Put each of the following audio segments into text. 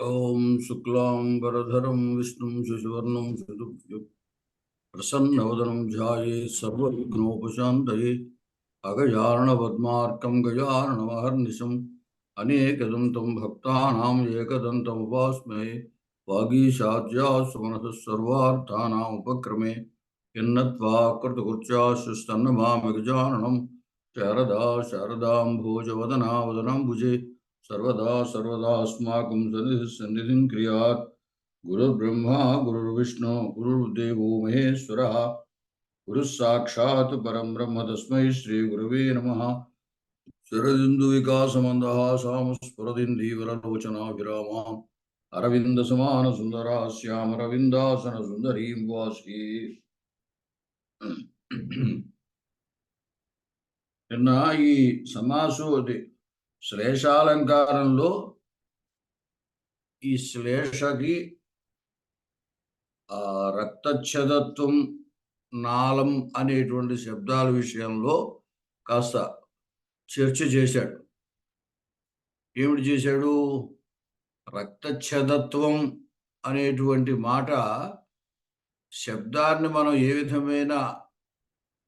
ఓం శుక్లాంబరధరం విష్ణుం శశివర్ణం ప్రసన్నవదనం ధ్యాయేత్ సర్వవిఘ్నోపశాంతయే అగజాననపద్మార్కం గజాననమహర్నిశం అనేకదంతం భక్తానాం ఏకదంతం ఉపాస్మహే వాగీశాద్యాసు మనసః సర్వార్థానాం ఉపక్రమే యన్నత్వా కృతకృత్యాశ్చన్నమామి గజాననం శారదా శారదాంభోజవదనా వదనాంబుజే सर्वदा सर्वदास्माकं सन्निधिं क्रियात् गुरुर्ब्रह्मा गुरुर्विष्णु गुरुर्देवो महेश्वरः गुरुः साक्षात् परं ब्रह्म तस्मै श्रीगुरवे नमः। शरदिन्दुविकासमन्दहासां स्फुरदिन्दीवरलोचनाभिरामाम् अरविन्दसमानसुन्दरास्यामरविन्दासनसुन्दरीं वासी నిన్న ఈ సమాసోది శ్లేషాలంకారంలో ఈ శ్లేషకి రక్తచ్ఛదత్వం నాళం అనేటువంటి శబ్దాల విషయంలో కాస్త చర్చ చేశాడు. ఏమిటి చేశాడు? రక్తచ్ఛదత్వం అనేటువంటి మాట శబ్దాన్ని మనం ఏ విధమైన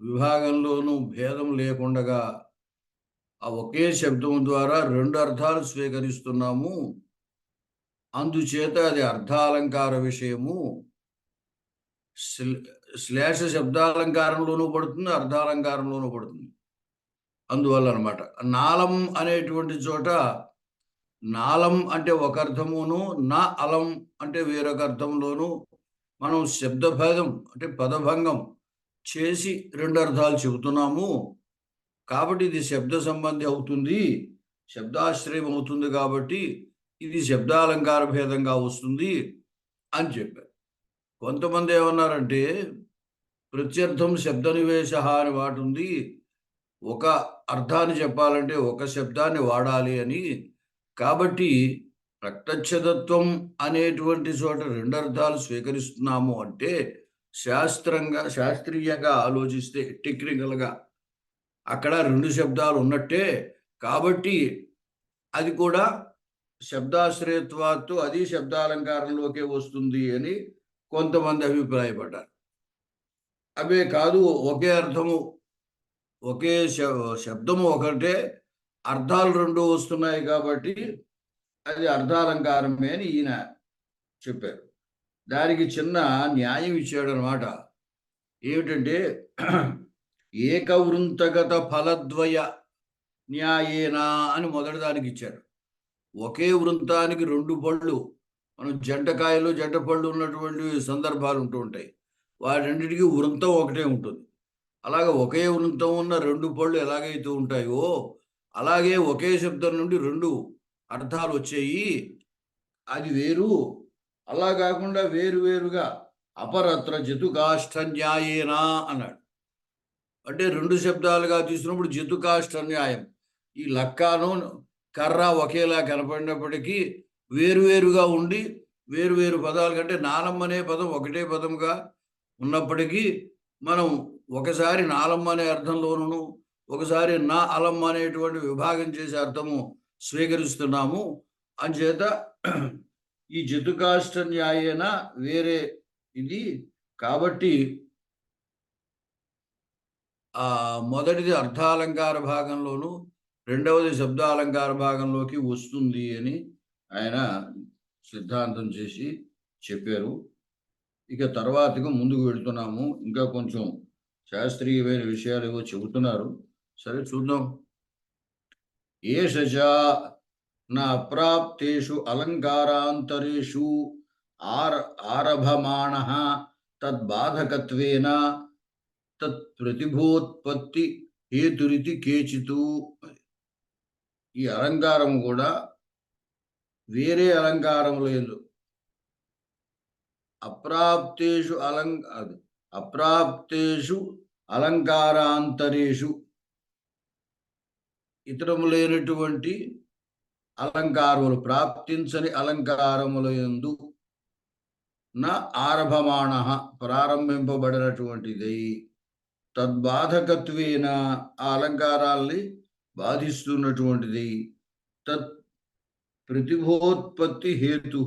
విభాగంలోనూ భేదం లేకుండా ఆ ఒకే శబ్దం ద్వారా రెండు అర్థాలు స్వీకరిస్తున్నాము, అందుచేత అది అర్థాలంకార విషయము. శ్లేష శబ్దాలంకారంలోనూ పడుతుంది, అర్థాలంకారంలోనూ పడుతుంది. అందువల్ల అనమాట నాళం అనేటువంటి చోట నాళం అంటే ఒక అర్థమును, నా అలం అంటే వేరొక అర్థంలోనూ మనం శబ్దభేదం అంటే పదభంగం చేసి రెండు అర్థాలు చెబుతున్నాము. కాబట్టి ఇది శబ్ద సంబంధి అవుతుంది, శబ్దాశ్రయం అవుతుంది, కాబట్టి ఇది శబ్దాలంకార భేదంగా వస్తుంది అని చెప్పారు. కొంతమంది ఏమన్నారంటే ప్రత్యర్థం శబ్ద నివేశ అని మాట ఉంది, ఒక అర్థాన్ని చెప్పాలంటే ఒక శబ్దాన్ని వాడాలి అని. కాబట్టి రక్తచ్ఛదత్వం అనేటువంటి చోట రెండు అర్థాలు స్వీకరిస్తున్నాము అంటే శాస్త్రీయంగా ఆలోచిస్తే టెక్నికల్గా అక్కడ రెండు శబ్దాలు ఉన్నట్టే. కాబట్టి అది కూడా శబ్దాశ్రయత్వాత్తు అది శబ్దాలంకారంలోకే వస్తుంది అని కొంతమంది అభిప్రాయపడ్డారు. అవే కాదు, ఒకే అర్థము, ఒకే శబ్దము ఒకటే, అర్థాలు రెండు వస్తున్నాయి కాబట్టి అది అర్థాలంకారమే అని ఈయన చెప్పారు. దానికి చిన్న న్యాయం ఇచ్చాడు అనమాట. ఏమిటంటే ఏకవృంతగత ఫలద్వయ న్యాయేనా అని మొదటి దానికి ఇచ్చారు. ఒకే వృంతానికి రెండు పళ్ళు, మనం జంటకాయలు జంట పళ్ళు ఉన్నటువంటి సందర్భాలు ఉంటూ ఉంటాయి, వాటన్నిటికీ వృంతం ఒకటే ఉంటుంది. అలాగే ఒకే వృంతం ఉన్న రెండు పళ్ళు ఎలాగైతే ఉంటాయో అలాగే ఒకే శబ్దం నుండి రెండు అర్థాలు వచ్చాయి, అది వేరు. అలా కాకుండా వేరువేరుగా అపరత్ర జతుకాష్ఠ న్యాయేనా అన్నాడు. అంటే రెండు శబ్దాలుగా తీసుకున్నప్పుడు జతుకాష్ఠ న్యాయం, ఈ లక్కాను కర్ర ఒకేలా కనపడినప్పటికీ వేరువేరుగా ఉండి వేరువేరు పదాల కంటే నాలమ్మ అనే పదం ఒకటే పదంగా ఉన్నప్పటికీ మనం ఒకసారి నాలమ్మ అనే అర్థంలోనూ ఒకసారి నా అలమ్మ అనేటువంటి విభాగం చేసే అర్థము స్వీకరిస్తున్నాము. అంచేత ఈ జతుకాష్ఠ న్యాయేన వేరే ఇది. కాబట్టి మొదటిది అర్థాలంకార భాగంలోను, రెండవది శబ్దాలంకార భాగంలోకి వస్తుంది అని ఆయన సిద్ధాంతం చేసి చెప్పారు. ఇక తర్వాతగా ముందుకు వెళుతున్నాము. ఇంకా కొంచెం శాస్త్రీయమైన విషయాలు ఏవో చెబుతున్నారు, సరే చూద్దాం. ఏష నా అప్రాప్తేషు అలంకారాంతరేషు ఆరభమాణః తద్బాధకత్వేన తత్ ప్రతిభోత్పత్తి హేతురితి కేచితు. ఈ అలంకారం కూడా వేరే అలంకారములందు అప్రాప్తేషు అలంకారాంతరేషు ఇతరములైనటువంటి అలంకారములు, ప్రాప్తించని అలంకారములందు నా ఆరభమాణః ప్రారంభింపబడినటువంటిది, తద్బాధకత్వేన ఆ అలంకారాల్ని బాధిస్తున్నటువంటిది, తత్ ప్రతిభోత్పత్తి హేతు,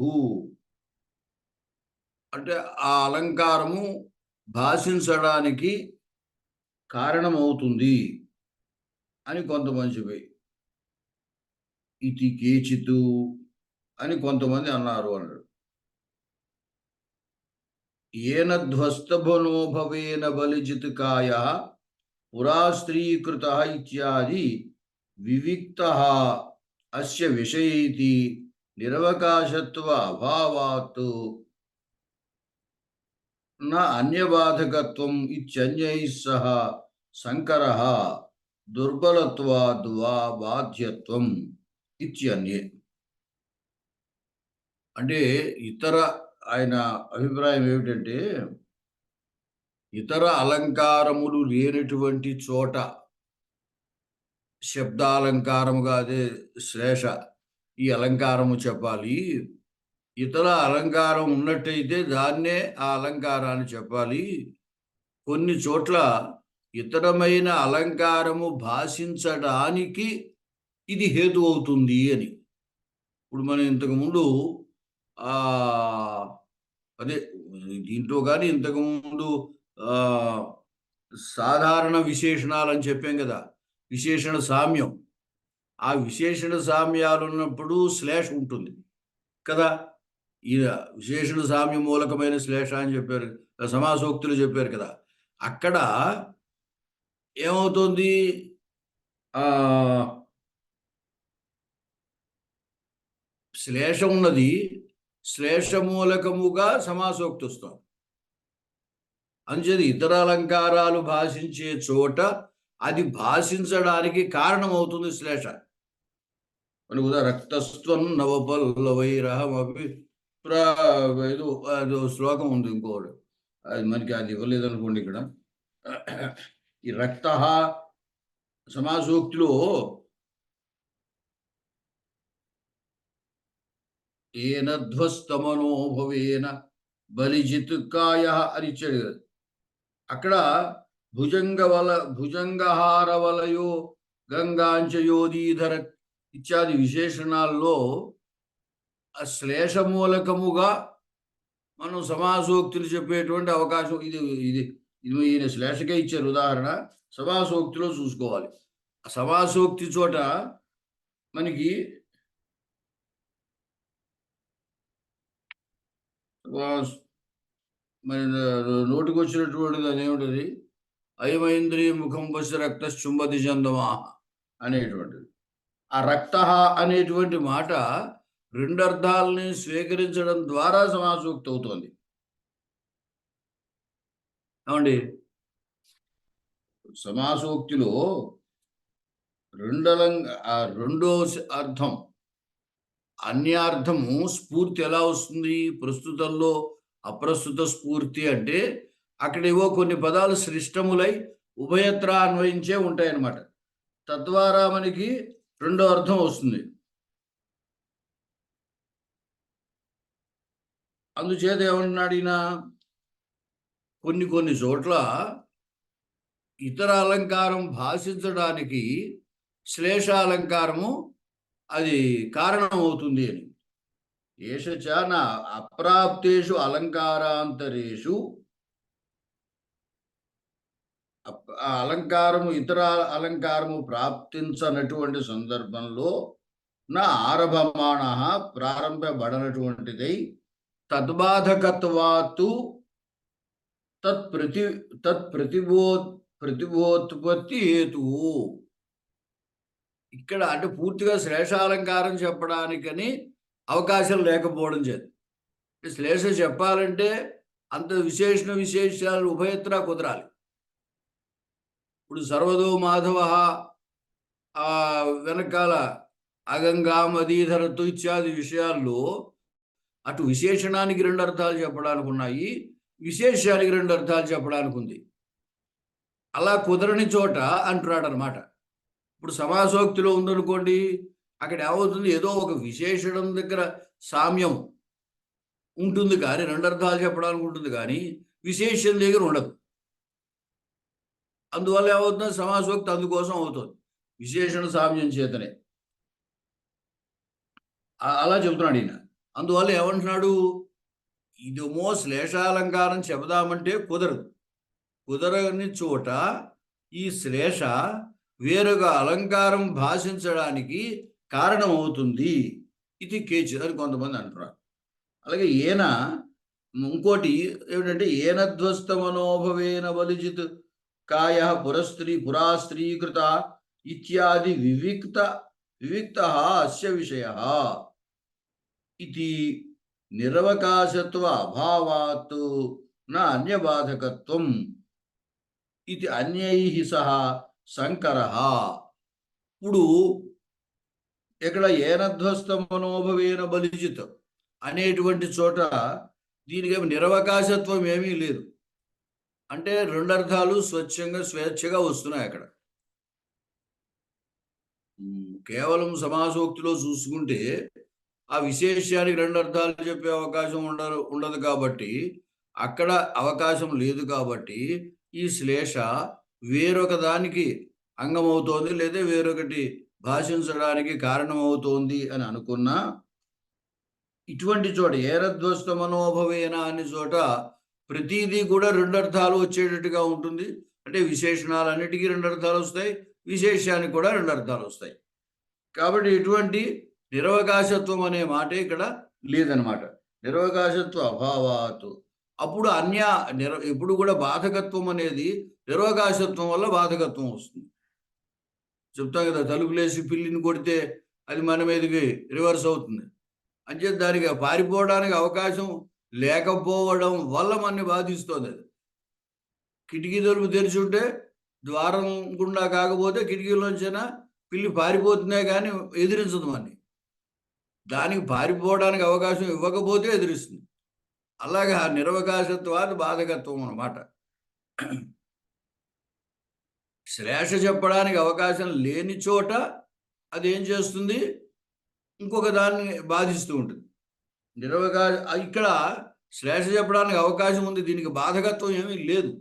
అంటే ఆ అలంకారము భాషించడానికి కారణమవుతుంది అని కొంతమంది, ఇది కేచితు అని కొంతమంది అన్నారు అన్నాడు. ఏన ధ్వస్తభనోభవేన బలిజిత్కాయ పురా స్త్రీకృత ఇత్యాది వివిక్త అస్య విషయేతి నిరవకాశత్వ అభావాత్ న అన్యబాధకత్వం ఇత్యన్యైః సహ సంకరః దుర్బలత్వాద్వా బాధ్యత్వం ఇత్యన్యే. అంటే ఇతర ఆయన అభిప్రాయం ఏమిటంటే, ఇతర అలంకారములు లేనటువంటి చోట శబ్దాలంకారముగా, అదే శ్లేష, ఈ అలంకారము చెప్పాలి. ఇతర అలంకారం ఉన్నట్టయితే దాన్నే ఆ అలంకారాన్ని చెప్పాలి. కొన్ని చోట్ల ఇతరమైన అలంకారము భాషించడానికి ఇది హేతు అవుతుంది అని. ఇప్పుడు మనం ఇంతకుముందు అదే దీంట్లో కానీ ఇంతకుముందు సాధారణ విశేషణాలు అని చెప్పాం కదా, విశేషణ సామ్యం. ఆ విశేషణ సామ్యాలు ఉన్నప్పుడు శ్లేష ఉంటుంది కదా. ఈ విశేషణ సామ్య మూలకమైన శ్లేష అని చెప్పారు, సమాసోక్తులు చెప్పారు కదా. అక్కడ ఏమవుతుంది, శ్లేష ఉన్నది, శ్లేషమూలకముగా సమాసోక్తి వస్తాం. అంచేది ఇతర అలంకారాలు భాషించే చోట అది భాషించడానికి కారణమవుతుంది శ్లేష. మనకు రక్తస్త్వం నవపల్లవైరహమపి ఏదో శ్లోకం ఉంది ఇంకోటి, అది మనకి అది ఇవ్వలేదనుకోండి. ఇక్కడ ఈ రక్త సమాసోక్తిలో ఏన ధ్వస్తమనోభవేన బలిజిత్కాయ అని ఇచ్చాడు కదా. అక్కడ భుజంగహారవలయో గంగాంచయోధీధర ఇత్యాది విశేషణాల్లో శ్లేషమూలకముగా మనం సమాసోక్తులు చెప్పేటువంటి అవకాశం ఇది ఇది ఇది ఈయన శ్లేషకే ఇచ్చారు ఉదాహరణ. సమాసోక్తిలో చూసుకోవాలి. సమాసోక్తి చోట మనకి మన నోటికి వచ్చినటువంటిది అదేమిటది, అయమైంద్రియ ముఖం పశ్య రక్త చుంబతి చందమా అనేటువంటిది. ఆ రక్త అనేటువంటి మాట రెండు అర్థాలని స్వీకరించడం ద్వారా సమాసోక్తి అవుతుంది. ఏమండి, సమాసోక్తిలో రెండో అర్థం, అన్యార్థము స్ఫూర్తి ఎలా వస్తుంది? ప్రస్తుతంలో అప్రస్తుత స్ఫూర్తి అంటే అక్కడేవో కొన్ని పదాలు సృష్టములై ఉభయత్ర అన్వయించే ఉంటాయన్నమాట. తద్వారా మనకి రెండో అర్థం వస్తుంది. అందుచేత ఏమంటున్నాడు ఈయన, కొన్ని చోట్ల ఇతర అలంకారం భాషించడానికి శ్లేషాలంకారము అది కారణం అవుతుంది అని. ఏషచ నా అప్రాప్తేషు అలంకారాంతరేషు, అలంకారము ఇతర అలంకారము ప్రాప్తించనటువంటి సందర్భంలో నా ఆరభమాణ ప్రారంభబడనటువంటిదై తద్బాధకత్వాత్తు ప్రతిభోత్పత్తి హేతువు. ఇక్కడ అంటే పూర్తిగా శ్లేషాలంకారం చెప్పడానికని అవకాశం లేకపోవడం చేత, శ్లేష చెప్పాలంటే అంత విశేషాలు ఉభయత్రా కుదరాలి. ఇప్పుడు సర్వదో మాధవ వెనకాల అగంగామదీధరతు ఇత్యాది విషయాల్లో అటు విశేషణానికి రెండు అర్థాలు చెప్పడానికి ఉన్నాయి, విశేషానికి రెండు అర్థాలు చెప్పడానికి ఉంది. అలా కుదరని చోట అంటున్నాడు అనమాట. ఇప్పుడు సమాసోక్తిలో ఉందనుకోండి, అక్కడ ఏమవుతుంది, ఏదో ఒక విశేషణం దగ్గర సామ్యం ఉంటుంది కానీ రెండు అర్థాలు చెప్పడానికి ఉంటుంది కానీ విశేషం దగ్గర ఉండదు. అందువల్ల ఏమవుతుంది, సమాసోక్తి అందుకోసం అవుతుంది, విశేషణ సామ్యం చేతనే. అలా చెబుతున్నాడు ఈయన. అందువల్ల ఏమంటున్నాడు, ఇదేమో శ్లేషాలంకారం చెబుదామంటే కుదరదు. కుదరని చోట ఈ శ్లేష వేరొక అలంకారం భాషించడానికి కారణమవుతుంది. ఇది కేచు అని కొంతమంది అంటున్నారు. అలాగే ఈయన ఇంకోటి ఏమిటంటే, ఏనధ్వస్తమనోభవేన బలిజిత్ కాయ పురాస్త్రీకృత ఇత్యాది వివిక్త అస్య విషయ ఇది నిరవకాశత్వ అభావాత్ నా అన్యబాధకత్వం ఇది అన్యైః సహ సంకరః. ఇప్పుడు ఇక్కడ ఏనధ్వస్తమనోభవేన బలిజిత్ అనేటువంటి చోట దీనికి నిరవకాశత్వం ఏమీ లేదు. అంటే రెండు అర్థాలు స్వేచ్ఛగా వస్తున్నాయి అక్కడ. కేవలం సమాసోక్తిలో చూసుకుంటే ఆ విశేష్యానికి రెండు అర్థాలు చెప్పే అవకాశం ఉండదు కాబట్టి, అక్కడ అవకాశం లేదు కాబట్టి ఈ శ్లేష వేరొక దానికి అంగమవుతోంది, లేదా వేరొకటి భాషించడానికి కారణమవుతోంది అని అనుకున్నా, ఇటువంటి చోట ఏరధ్వస్తమనోభవేన అనే చోట ప్రతిదీ కూడా రెండు అర్థాలు వచ్చేటట్టుగా ఉంటుంది. అంటే విశేషణాలన్నిటికీ రెండు అర్థాలు వస్తాయి, విశేషానికి కూడా రెండు అర్థాలు వస్తాయి. కాబట్టి ఇటువంటి నిరవకాశత్వం అనే మాట ఇక్కడ లేదనమాట. నిరవకాశత్వ అభావాత్. అప్పుడు ఇప్పుడు కూడా బాధకత్వం అనేది నిరవకాశత్వం వల్ల బాధకత్వం వస్తుంది. చెప్తాం కదా, తలుపులేసి పిల్లిని కొడితే అది మన మీదకి రివర్స్ అవుతుంది. అంచేత దానికి పారిపోవడానికి అవకాశం లేకపోవడం వల్ల మనని బాధిస్తుంది. అది కిటికీ తలుపు తెరిచి ఉంటే ద్వారం గుండా కాకపోతే కిటికీలోంచైనా పిల్లి పారిపోతుందే కానీ ఎదిరించదు మనని. దానికి పారిపోవడానికి అవకాశం ఇవ్వకపోతే ఎదిరిస్తుంది. అలాగే ఆ నిరవకాశత్వాది బాధకత్వం అన్నమాట. శ్లేష చెప్పడానికి అవకాశం లేని చోట అది ఏం చేస్తుంది, ఇంకొక దాన్ని బాధిస్తూ ఉంటుంది. ఇక్కడ శ్లేష చెప్పడానికి అవకాశం ఉంది, దీనికి బాధకత్వం ఏమీ లేదు.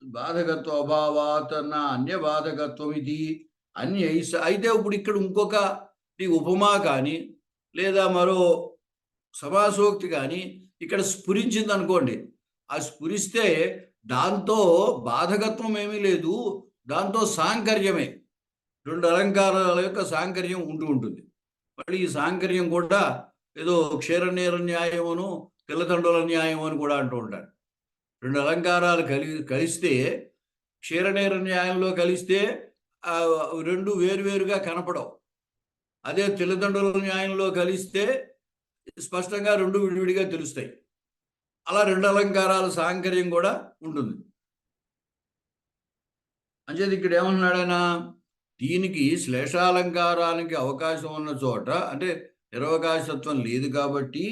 బాధకత్వ అభావాత్ అన్య బాధకత్వం ఇది అయితే ఇప్పుడు ఇక్కడ ఇంకొక ఉపమా కానీ లేదా మరో సమాసోక్తి కానీ ఇక్కడ స్ఫురించింది అనుకోండి, ఆ స్ఫురిస్తే దాంతో బాధకత్వం ఏమీ లేదు, దాంతో సాంకర్యమే, రెండు అలంకారాల యొక్క సాంకర్యం ఉంటుంది. మళ్ళీ ఈ సాంకర్యం కూడా ఏదో క్షీరనేర న్యాయమును తెల్లతండుల న్యాయం అని కూడా అంటూ ఉంటారు. రెండు అలంకారాలు కలిస్తే క్షీరనేర న్యాయంలో కలిస్తే రెండు వేరువేరుగా కనపడవు. అదే తెల్లతండుల న్యాయంలో కలిస్తే స్పష్టంగా రెండు విడివిడిగా తెలుస్తాయి. అలా రెండు అలంకారాల సాంకర్యం కూడా ఉంటుంది. అంచేది ఇక్కడ ఏమన్నాడైనా, దీనికి శ్లేషాలంకారానికి అవకాశం ఉన్న చోట, అంటే నిరవకాశత్వం లేదు కాబట్టి,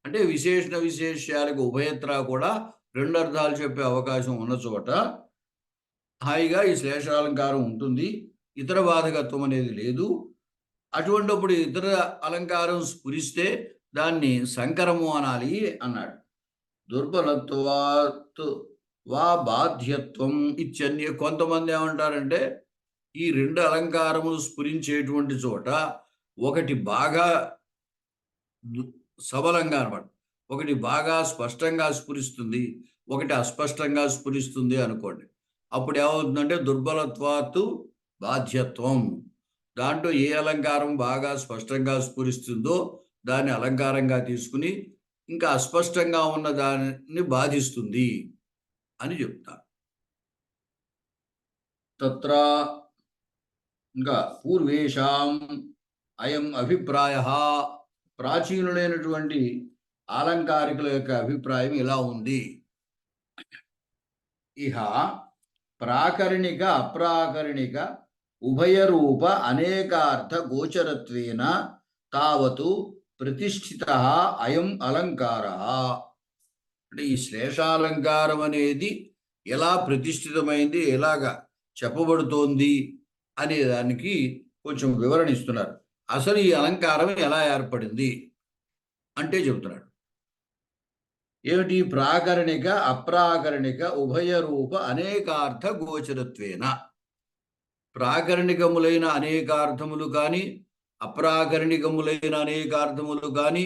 అంటే విశేషణ విశేష్యాలకు ఉభయత్రా కూడా రెండు అర్థాలు చెప్పే అవకాశం ఉన్న చోట హాయిగా ఈ శ్లేషాలంకారం ఉంటుంది, ఇతర బాధకత్వం అనేది లేదు. అటువంటిప్పుడు ఇతర అలంకారం స్ఫురిస్తే దాన్ని సంకరము అనాలి అన్నాడు. దుర్బలత్వాత్ వా బాధ్యత్వం ఇత్యన్య. కొంతమంది ఏమంటారంటే, ఈ రెండు అలంకారములు స్ఫురించేటువంటి చోట ఒకటి బాగా సబలంగా అనమాట, ఒకటి బాగా స్పష్టంగా స్ఫురిస్తుంది, ఒకటి అస్పష్టంగా స్ఫురిస్తుంది అనుకోండి. అప్పుడు ఏమవుతుందంటే దుర్బలత్వాత్ బాధ్యత్వం. దాంట్లో ఏ అలంకారం బాగా స్పష్టంగా స్ఫురిస్తుందో దాన్ని అలంకారంగా తీసుకుని ఇంకా అస్పష్టంగా ఉన్న దాన్ని బాధిస్తుంది అని చెప్తారు. తత్ర ఇంకా పూర్వేషాం అయం అభిప్రాయ, ప్రాచీనులైనటువంటి అలంకారికుల యొక్క అభిప్రాయం ఇలా ఉంది. ఇహ ప్రాకరణిక అప్రాకరణిక ఉభయరూప అనేకార్థ గోచరత్వేన తావతు ప్రతిష్ఠిత అయం అలంకార. అంటే ఈ శ్లేషాలంకారం అనేది ఎలా ప్రతిష్ఠితమైంది, ఎలాగా చెప్పబడుతోంది అనే దానికి కొంచెం వివరణ ఇస్తున్నారు. అసలు ఈ అలంకారం ఎలా ఏర్పడింది అంటే చెబుతున్నాడు. ఏమిటి? ప్రాకరణిక అప్రాకరణిక ఉభయ రూప అనేకార్థ గోచరత్వేన. ప్రాకరణికములైన అనేకార్థములు కానీ అప్రాకరణికములైన అనేకార్థములు కానీ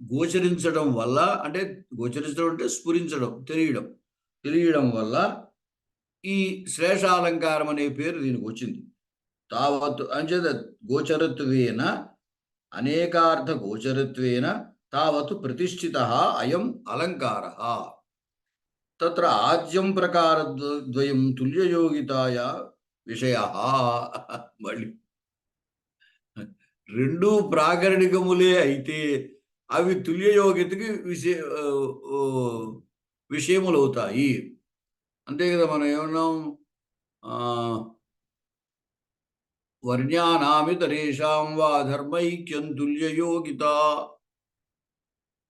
గోచరించడం వల్ల, అంటే గోచరించడం అంటే స్ఫురించడం, తెలియడం వల్ల ఈ శ్లేషాలంకారం అనే పేరు దీనికి వచ్చింది. తావత్ అంచేత గోచరత్వేన, అనేకార్థ గోచరత్వేన తావత్ ప్రతిష్ఠిత అయం అలంకార. తత్ర ఆద్యం ప్రకారద్వయం తుల్యయోగితాయ విషయ. మళ్ళీ రెండు ప్రాకరణికములే అయితే అవి తుల్యయోగ్యతకి విషయములు అవుతాయి. అంతే కదా. మనం ఏమన్నాం, వర్ణ్యానామితరేషాం వా ధర్మైక్యం తుల్యయోగిత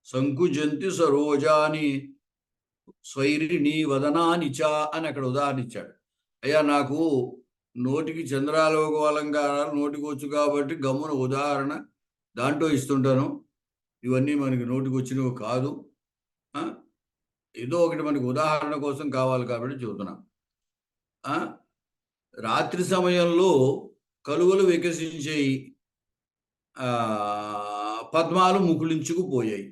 సంకుజంతి సరోజాని స్వైరిణి వదనాని చ అని అక్కడ ఉదాహరణ ఇచ్చాడు. అయ్యా, నాకు నోటికి చంద్రాలోక అలంకారాలు నోటికి వచ్చు కాబట్టి గమ్మున ఉదాహరణ దాంట్లో ఇస్తుంటాను. ఇవన్నీ మనకి నోటికి వచ్చినవి కాదు, ఏదో ఒకటి మనకి ఉదాహరణ కోసం కావాలి కాబట్టి చెబుతున్నాం. రాత్రి సమయంలో కలువలు వికసించేయి, పద్మాలు ముకుళించుకుపోయాయి.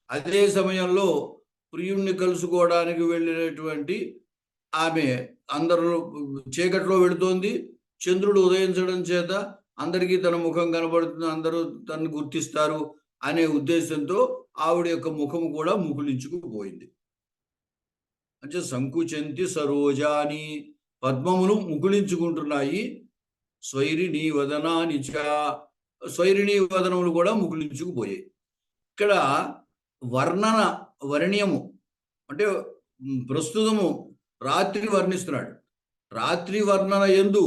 అదే సమయంలో ప్రియుణ్ణి కలుసుకోవడానికి వెళ్ళినటువంటి ఆమె అందరూ చీకట్లో వెళుతోంది. చంద్రుడు ఉదయించడం చేత అందరికీ తన ముఖం కనబడుతుంది, అందరూ తనను గుర్తిస్తారు అనే ఉద్దేశంతో ఆవిడ యొక్క ముఖము కూడా ముకుళించుకుపోయింది. అంటే సంకుచంతి సరోజాని, పద్మములు ముకుళించుకుంటున్నాయి. స్వైరిణి వదనాని చ, స్వైరిణి వదనములు కూడా ముకుళించుకుపోయాయి. ఇక్కడ వర్ణ్యము అంటే ప్రస్తుతము రాత్రి వర్ణిస్తున్నాడు. రాత్రి వర్ణన యందు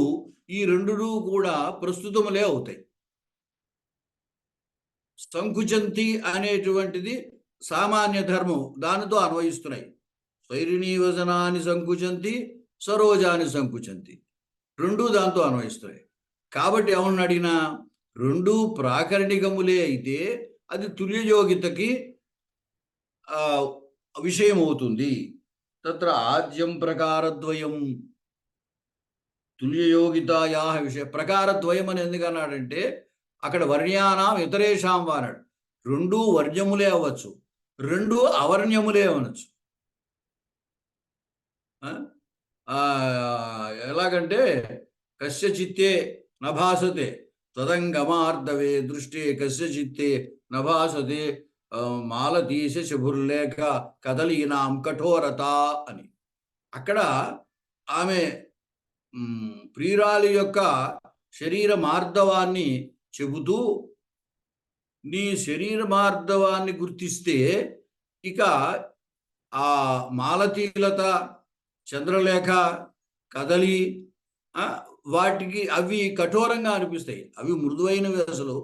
ఈ రెండు కూడా ప్రస్తుతములే అవుతాయి. సంకుచంతి అనేటువంటిది సామాన్య ధర్మం, దానితో అన్వయిస్తున్నాయి. స్వైరిణీ వదనాన్ని సంకుచంతి, సరోజాని సంకుచంతి, రెండు దాంతో అన్వయిస్తున్నాయి. కాబట్టి ఏమన్నా అడిగినా రెండు ప్రాకరణికములే అయితే అది తుల్యయోగితకి విషయం అవుతుంది. తత్ర ఆద్యం ప్రకారద్వయం తుల్యయోగితాయా విషయ. ప్రకారద్వయం అని ఎందుకన్నాడంటే అక్కడ వర్ణ్యానాం ఇతరేషాం వానాడు. రెండు వర్ణ్యములే అవ్వచ్చు, రెండు అవర్ణ్యములే అనొచ్చు. ఎలాగంటే కస్య చిత్తే నభాసతే త్వదంగమార్ధవే దృష్టే కస్య చిత్తే నభాసతే మాలతీశ శుభుర్లేఖ కదలీనాం కఠోరత అని. అక్కడ ఆమె ప్రియురాలి యొక్క శరీర మార్ధవాన్ని చెబుతూ, నీ శరీర మార్ధవాన్ని గుర్తిస్తే ఇక ఆ మాలతీలత, చంద్రలేఖ, కదలి వాటికి అవి కఠోరంగా అనిపిస్తాయి. అవి మృదువైనవి. అసలు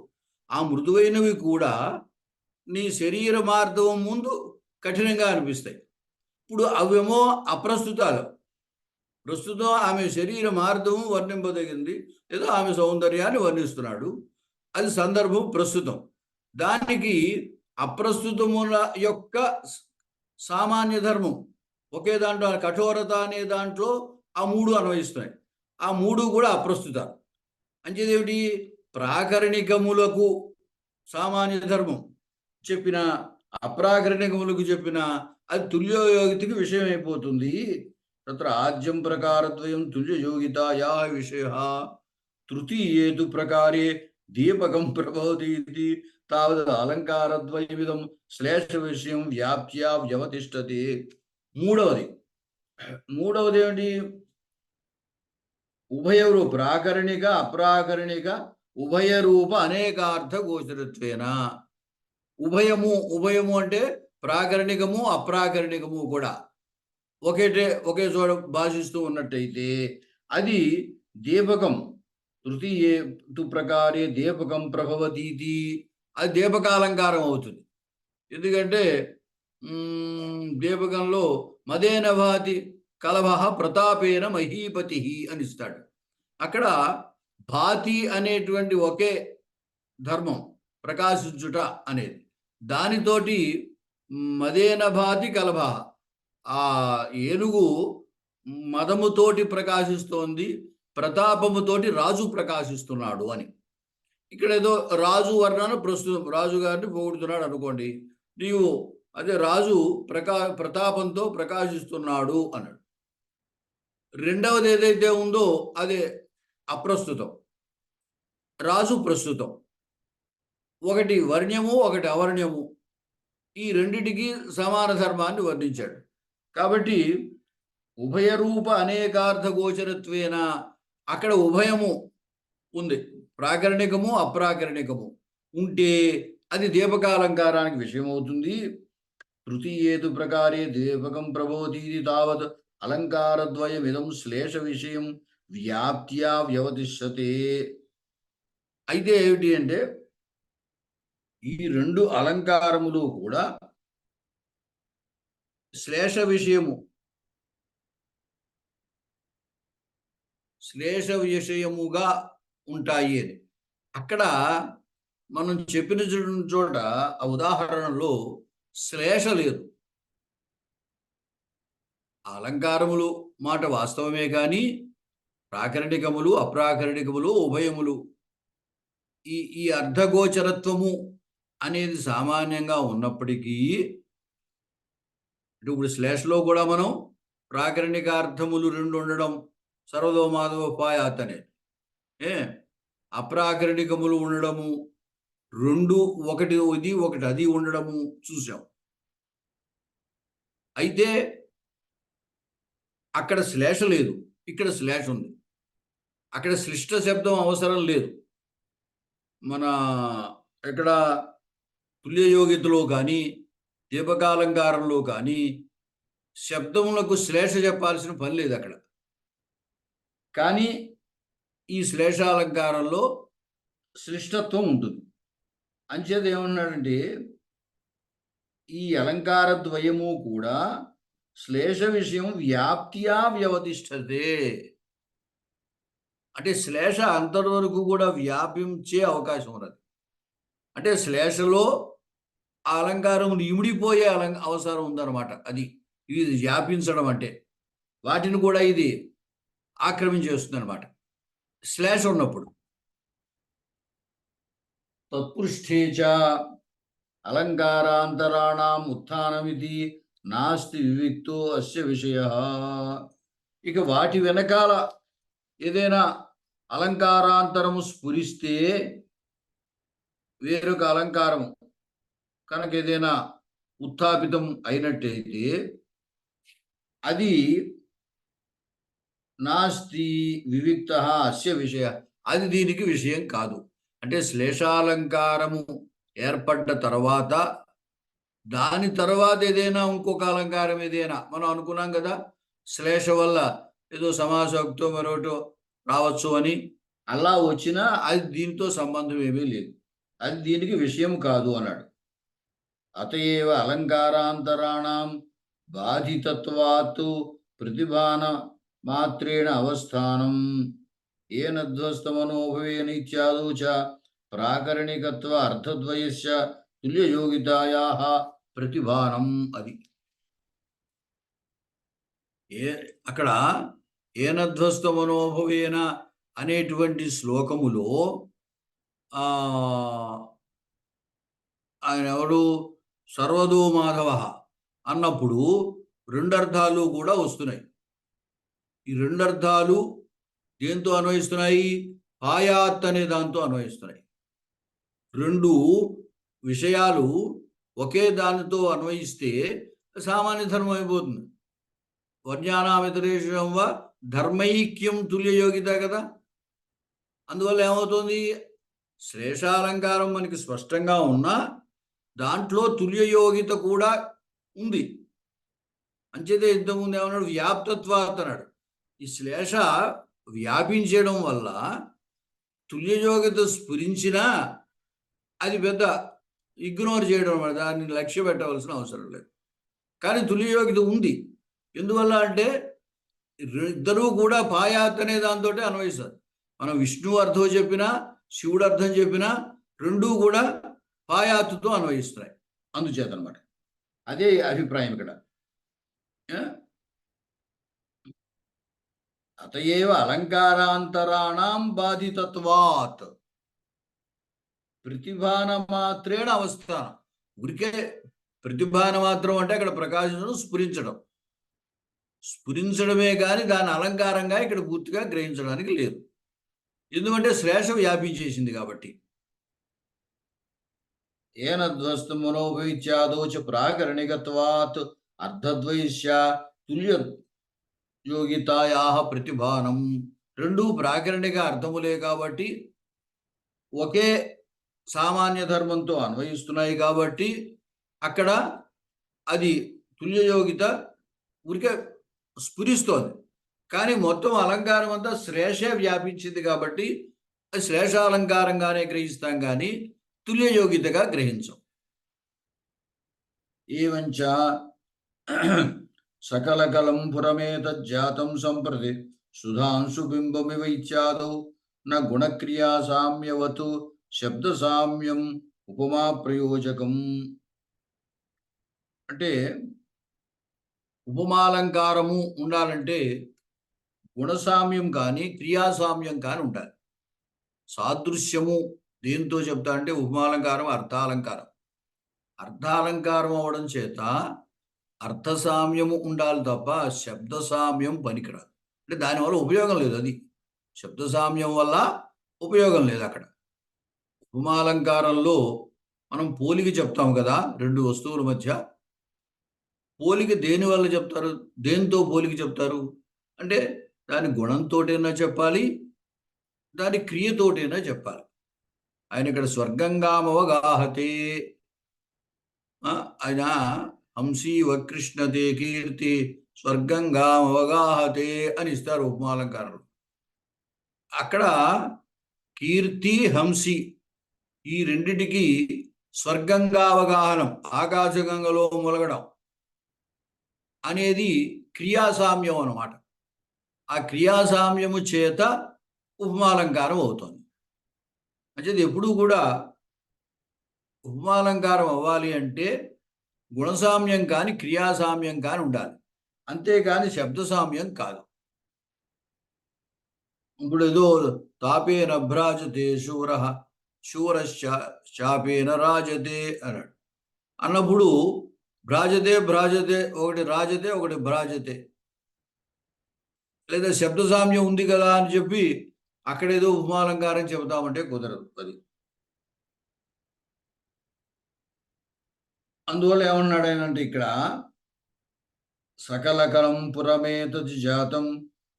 ఆ మృదువైనవి కూడా నీ శరీర మార్ధవం ముందు కఠినంగా అనిపిస్తాయి. ఇప్పుడు అవేమో అప్రస్తుతాలు. ప్రస్తుతం ఆమె శరీర మార్ధవం వర్ణింపదగింది, ఏదో ఆమె సౌందర్యాన్ని వర్ణిస్తున్నాడు, అది సందర్భం ప్రస్తుతం. దానికి అప్రస్తుతముల యొక్క సామాన్య ధర్మం ఒకే దాంట్లో, కఠోరత అనే దాంట్లో ఆ మూడు అన్వయిస్తున్నాయి. ఆ మూడు కూడా అప్రస్తుతాలు. అంచేదేమిటి, ప్రాకరణికములకు సామాన్య ధర్మం చెప్పిన, అప్రాకరణికములకు చెప్పిన అది తుల్యయోగితకి విషయం అయిపోతుంది. తత్ర ఆద్యం ప్రకారద్వయం తుల్యయోగితాయా విషయ తృతీయేతు ప్రకారే దీపకం ప్రభవతి తావద్ అలంకారద్వయమిదం శ్లేష విషయం వ్యాప్త్యా వ్యవతిష్టతే. మూడవది ఏమిటి, ఉభయరు ప్రాకరణిక అప్రాకరణిక ఉభయ రూప అనేకార్థ గోచరత్వేన. ఉభయము అంటే ప్రాకరణికము అప్రాకరణికము కూడా ఒకే చోట భాషిస్తూ ఉన్నట్టయితే అది దీపకం. తృతీయే తు ప్రకారే దీపకం ప్రభవతీతి, అది దీపకాలంకారం అవుతుంది. ఎందుకంటే దీపకంలో మదేన భాతి కలభ ప్రతాపేన మహీపతి అని ఇస్తాడు. అక్కడ భాతి అనేటువంటి ఒకే ధర్మం, ప్రకాశించుట అనేది, దానితోటి మదేన భాతి కలభ, ఆ ఏనుగు మదముతోటి ప్రకాశిస్తోంది, ప్రతాపముతోటి రాజు ప్రకాశిస్తున్నాడు అని. ఇక్కడ ఏదో రాజు వర్ణన ప్రస్తుతం రాజు గారిని పొగుడుతున్నాడు అనుకోండి. నీవు అదే రాజు ప్రతాపంతో ప్రకాశిస్తున్నాడు అన్నాడు. రెండవది ఏదైతే ఉందో అదే అప్రస్తుతం, రాజు ప్రస్తుతం. ఒకటి వర్ణ్యము, ఒకటి అవర్ణ్యము. ఈ రెండిటికి సమాన ధర్మాన్ని వర్ణించాడు. కాబట్టి ఉభయరూప అనేకార్థ గోచరత్వేన అక్కడ ఉభయము ఉంది, ప్రాకరణికము అప్రాకరణికము ఉంటే అది దీపకాలంకారానికి విషయం అవుతుంది. తృతీయేతు ప్రకారే దీపకం ప్రబోధీది తావత్ అలంకారద్వయమిదం శ్లేష విషయం వ్యాప్త్యా వ్యవతిష్టతే. అయితే ఏమిటి అంటే ఈ రెండు అలంకారములు కూడా శ్లేష విషయముగా ఉంటాయి అని అక్కడ మనం చెప్పిన చోట ఆ ఉదాహరణలో శ్లేష లేదు. అలంకారములు మాట వాస్తవమే కానీ ప్రాకరణికములు అప్రాకరణికములు ఉభయములు ఈ అర్ధగోచరత్వము అనేది సామాన్యంగా ఉన్నప్పటికీ ఇప్పుడు శ్లేషలో కూడా మనం ప్రాకరణికార్థములు రెండు ఉండడం సర్వదో మాధవోపాయాత్ అనేది, అప్రాకరణికములు ఉండడము రెండు, ఒకటి ఇది ఒకటి అది ఉండడము చూసాం. అయితే అక్కడ శ్లేష లేదు, ఇక్కడ శ్లేష ఉంది. అక్కడ శ్లిష్ట శబ్దం అవసరం లేదు. మన ఇక్కడ తుల్యయోగితలో కానీ దీపకాలంకారంలో కానీ శబ్దములకు శ్లేష చెప్పాల్సిన పని లేదు అక్కడ. కానీ ఈ శ్లేషాలంకారంలో శ్లిష్టత్వం ఉంటుంది. అంచేత ఏమన్నాడంటే ఈ అలంకార ద్వయము కూడా శ్లేష విషయం వ్యాప్త్యా వ్యవతిష్టతే. అంటే శ్లేష అంతవరకు కూడా వ్యాపించే అవకాశం ఉన్నది. అంటే శ్లేషలో ఆ అలంకారం ఇమిడిపోయే అవసరం ఉందన్నమాట. అది ఇది వ్యాపించడం అంటే వాటిని కూడా ఇది ఆక్రమించేస్తుంది అనమాట శ్లేష ఉన్నప్పుడు. తత్పృష్ఠేచ అలంకారాంతరాణం ఉత్థానమితి నాస్తి వివిక్తో అస్య విషయ. ఇక వాటి వెనకాల ఏదైనా అలంకారాంతరము స్ఫురిస్తే వేరొక అలంకారము కనుక ఏదైనా ఉత్థాపితం అయినట్టయితే అది నాస్తి వివిక్త అస్య విషయ, అది దీనికి విషయం కాదు. అంటే శ్లేషాలంకారము ఏర్పడ్డ తర్వాత దాని తర్వాత ఏదైనా ఇంకొక అలంకారం ఏదైనా మనం అనుకున్నాం కదా, శ్లేష వల్ల ఏదో సమాసోక్తో మరొకటో రావచ్చు అని, అలా వచ్చినా అది దీంతో సంబంధం ఏమీ లేదు, అది దీనికి విషయం కాదు అన్నాడు. అతయేవ అలంకారాంతరాణం బాధితత్వాత్ ప్రతిభాన మాత్రేణ అవస్థానం ఏనధ్వస్తమనోభవేన ఇత్యాదో చ ప్రాకరణికత్వ అర్థద్వయస్య తుల్యయోగితాయాః ప్రతిభానం. అది అక్కడ ఏనధ్వస్తమనోభవేన అనేటువంటి శ్లోకములో ఆయన ఎవడు సర్వదో మాధవ అన్నప్పుడు రెండు అర్థాలు కూడా వస్తున్నాయి. ఈ రెండు అర్థాలు దేంతో అన్వయిస్తున్నాయి? పాయాత్ అనే దాంతో అన్వయిస్తున్నాయి. రెండు విషయాలు ఒకే దానితో అన్వయిస్తే సామాన్య ధర్మం అయిపోతుంది. వర్ణానామితరేషం వా ధర్మైక్యం తుల్యయోగిత కదా. అందువల్ల ఏమవుతుంది, శ్లేషాలంకారం మనకి స్పష్టంగా ఉన్నా దాంట్లో తుల్యయోగిత కూడా ఉంది. అంచేతే ఇంతకుముందు ఏమన్నాడు, వ్యాప్తత్వాత్ అన్నాడు. ఈ శ్లేష వ్యాపించడం వల్ల తుల్యయోగిత స్ఫురించినా అది పెద్ద ఇగ్నోర్ చేయడం అన్నమాట, దాన్ని లక్ష్య పెట్టవలసిన అవసరం లేదు. కానీ తుల్యయోగిత ఉంది. ఎందువల్ల అంటే ఇద్దరూ కూడా పాయాత్ అనే దాంతో అన్వయిస్తారు. మనం విష్ణువు అర్థం చెప్పినా శివుడు అర్థం చెప్పినా రెండూ కూడా పాయాత్తుతో అన్వయిస్తున్నాయి. అందుచేత అనమాట అదే అభిప్రాయం ఇక్కడ. అతయేవ అలంకారాంతరాణం బాధితత్వాత్. ప్రతిభాన మాత్రేణ అవస్థానం. ఊరికే ప్రతిభాన మాత్రం అంటే అక్కడ ప్రకాశించడం, స్ఫురించడమే కానీ దాని అలంకారంగా ఇక్కడ పూర్తిగా గ్రహించడానికి లేదు. ఎందుకంటే శ్లేష వ్యాపించేసింది కాబట్టి. ఏనధ్వస్తు మనోభైత్యాదోచ ప్రాకరణికత్వాత్ అర్ధద్వైశ్య తుల్య యోగితాయా ప్రతిభానం. రెండు ప్రాకరణిక అర్థములే కాబట్టి ఒకే సామాన్య ధర్మంతో అన్వయిస్తున్నాయి కాబట్టి అక్కడ అది తుల్యయోగిత ఊరికే స్ఫురిస్తోంది. కానీ మొత్తం అలంకారం అంతా శ్లేషే వ్యాపించింది కాబట్టి అది శ్లేషాలంకారంగానే గ్రహిస్తాం కానీ తుల్యయోగితగా గ్రహించం. ఏవంచ సకలకలం పురమేతజ్జాతం సంప్రతి సుధాంశుబింబమివైత్యాదౌ న గుణక్రియా సామ్యవతు శబ్ద సామ్యం ఉపమా ప్రయోజకం. అంటే ఉపమాలంకారము ఉండాలంటే గుణసామ్యం కానీ క్రియాసామ్యం కానీ ఉండాలి. సాదృశ్యము దేంతో చెప్తా అంటే ఉపమాలంకారం అర్థాలంకారం. అర్థాలంకారం అవడం చేత అర్థసామ్యము ఉండాలి తప్ప శబ్దసామ్యం పనికిరాదు. అంటే దానివల్ల ఉపయోగం లేదు. అది శబ్దసామ్యం వల్ల ఉపయోగం లేదు. అక్కడ ఉపమాలంకారంలో మనం పోలిక చెప్తాం కదా, రెండు వస్తువుల మధ్య పోలిక దేని వల్ల చెప్తారు, దేంతో పోలిక చెప్తారు అంటే దాని గుణంతోటైనా చెప్పాలి, దాని క్రియతోటైనా చెప్పాలి. ఆయన ఇక్కడ స్వర్గంగామవగాహతే, ఆయన హంసీవ కృష్ణతే కీర్తి స్వర్గంగామవగాహతే అని ఇస్తారు ఉపమాలంకారంలో. అక్కడ కీర్తి హంసి ఈ రెండిటికి స్వర్గంగా అవగాహనం, ఆకాశగంగలో మొలగడం అనేది క్రియాసామ్యం అన్నమాట. ఆ క్రియాసామ్యము చేత ఉపమాలంకారం అవుతుంది. అంటే ఎప్పుడూ కూడా ఉపమాలంకారం అవ్వాలి అంటే గుణసామ్యం కానీ క్రియాసామ్యం కానీ ఉండాలి, అంతేకాని శబ్దసామ్యం కాదు. ఇప్పుడు ఏదో తాపేన భ్రాజతే శూర శూరశ్చాపేన రాజతే అన్నాడు. అన్నప్పుడు భ్రాజతే ఒకటి రాజతే ఒకటి భ్రాజతే, లేదా శబ్దసామ్యం ఉంది కదా అని చెప్పి అక్కడేదో ఉపమాలంకారం చెబుతామంటే కుదరదు. అది అందువల్ల ఏమన్నాడు ఆయన అంటే ఇక్కడ సకలకలం పురమేతది జాతం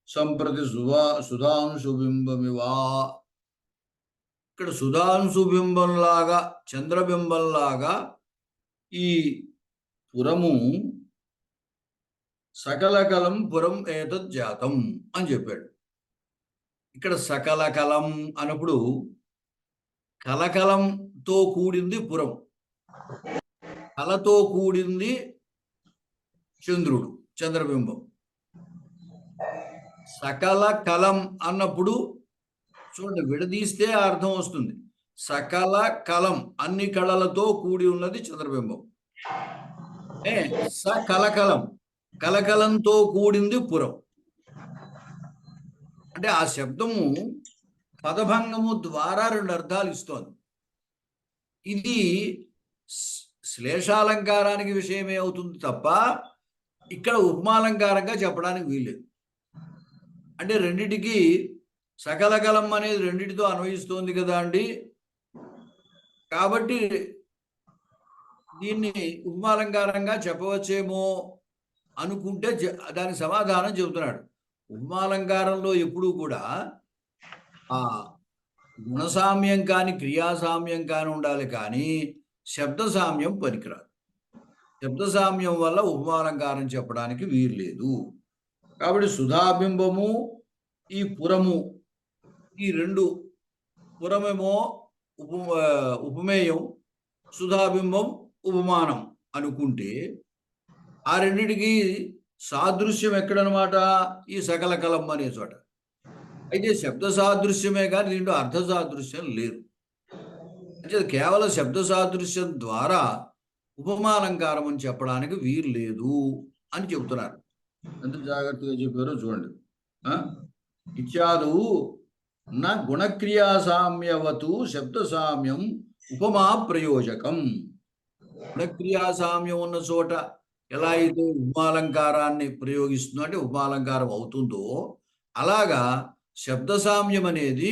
సంప్రతి సుధాంశుబింబమివా. ఇక్కడ సుధాంశుబింబంలాగా చంద్రబింబంలాగా ఈ పురము సకలకలం పురం ఏతజ్జాతం అని చెప్పాడు. ఇక్కడ సకలకలం అన్నప్పుడు కలకలంతో కూడింది పురం, కలతో కూడింది చంద్రుడు, చంద్రబింబం. సకల కలం అన్నప్పుడు చూడండి, విడదీస్తే అర్థం వస్తుంది. సకల కలం అన్ని కళలతో కూడి ఉన్నది చంద్రబింబం. కలకలం కలకలంతో కూడింది పురం. అంటే ఆ శబ్దము పదభంగము ద్వారా రెండు అర్థాలు ఇస్తోంది. ఇది శ్లేషాలంకారానికి విషయమే అవుతుంది తప్ప ఇక్కడ ఉపమాలంకారంగా చెప్పడానికి వీల్లేదు. అంటే రెండిటికి సకలకలం అనేది రెండిటితో అన్వయిస్తోంది కదా అండి, కాబట్టి దీన్ని ఉపమాలంకారంగా చెప్పవచ్చేమో అనుకుంటే దానికి సమాధానం చెబుతున్నాడు. ఉపమాలంకారంలో ఎప్పుడూ కూడా ఆ గుణసామ్యం కానీ క్రియాసామ్యం కానీ ఉండాలి, కానీ శబ్దసామ్యం పనికిరాదు. శబ్దసామ్యం వల్ల ఉపమాలంకారం చెప్పడానికి వీలు లేదు. కాబట్టి సుధాబింబము ఈ పురము ఈ రెండు, పురమేమో ఉపమేయం, సుధాబింబం ఉపమానం అనుకుంటే ఆ రెండిటికి సాదృశ్యం ఎక్కడనమాట, ఈ సకల కలం అనే చోట. అయితే శబ్ద సాదృశ్యమే కానీ దీంట్లో అర్థ సాదృశ్యం లేదు. అంటే కేవలం శబ్ద సాదృశ్యం ద్వారా ఉపమాలంకారం అని చెప్పడానికి వీలు లేదు అని చెబుతున్నారు. ఎంత జాగ్రత్తగా చెప్పారో చూడండి. ఇత్యాదు నా గుణక్రియా సామ్యవతు శబ్ద సామ్యం ఉపమా ప్రయోజకం. గుణక్రియా సామ్యం ఉన్న చోట ఎలా అయితే ఉపమాలంకారాన్ని ప్రయోగిస్తుందో అంటే ఉపమాలంకారం అవుతుందో, అలాగా శబ్ద సామ్యం అనేది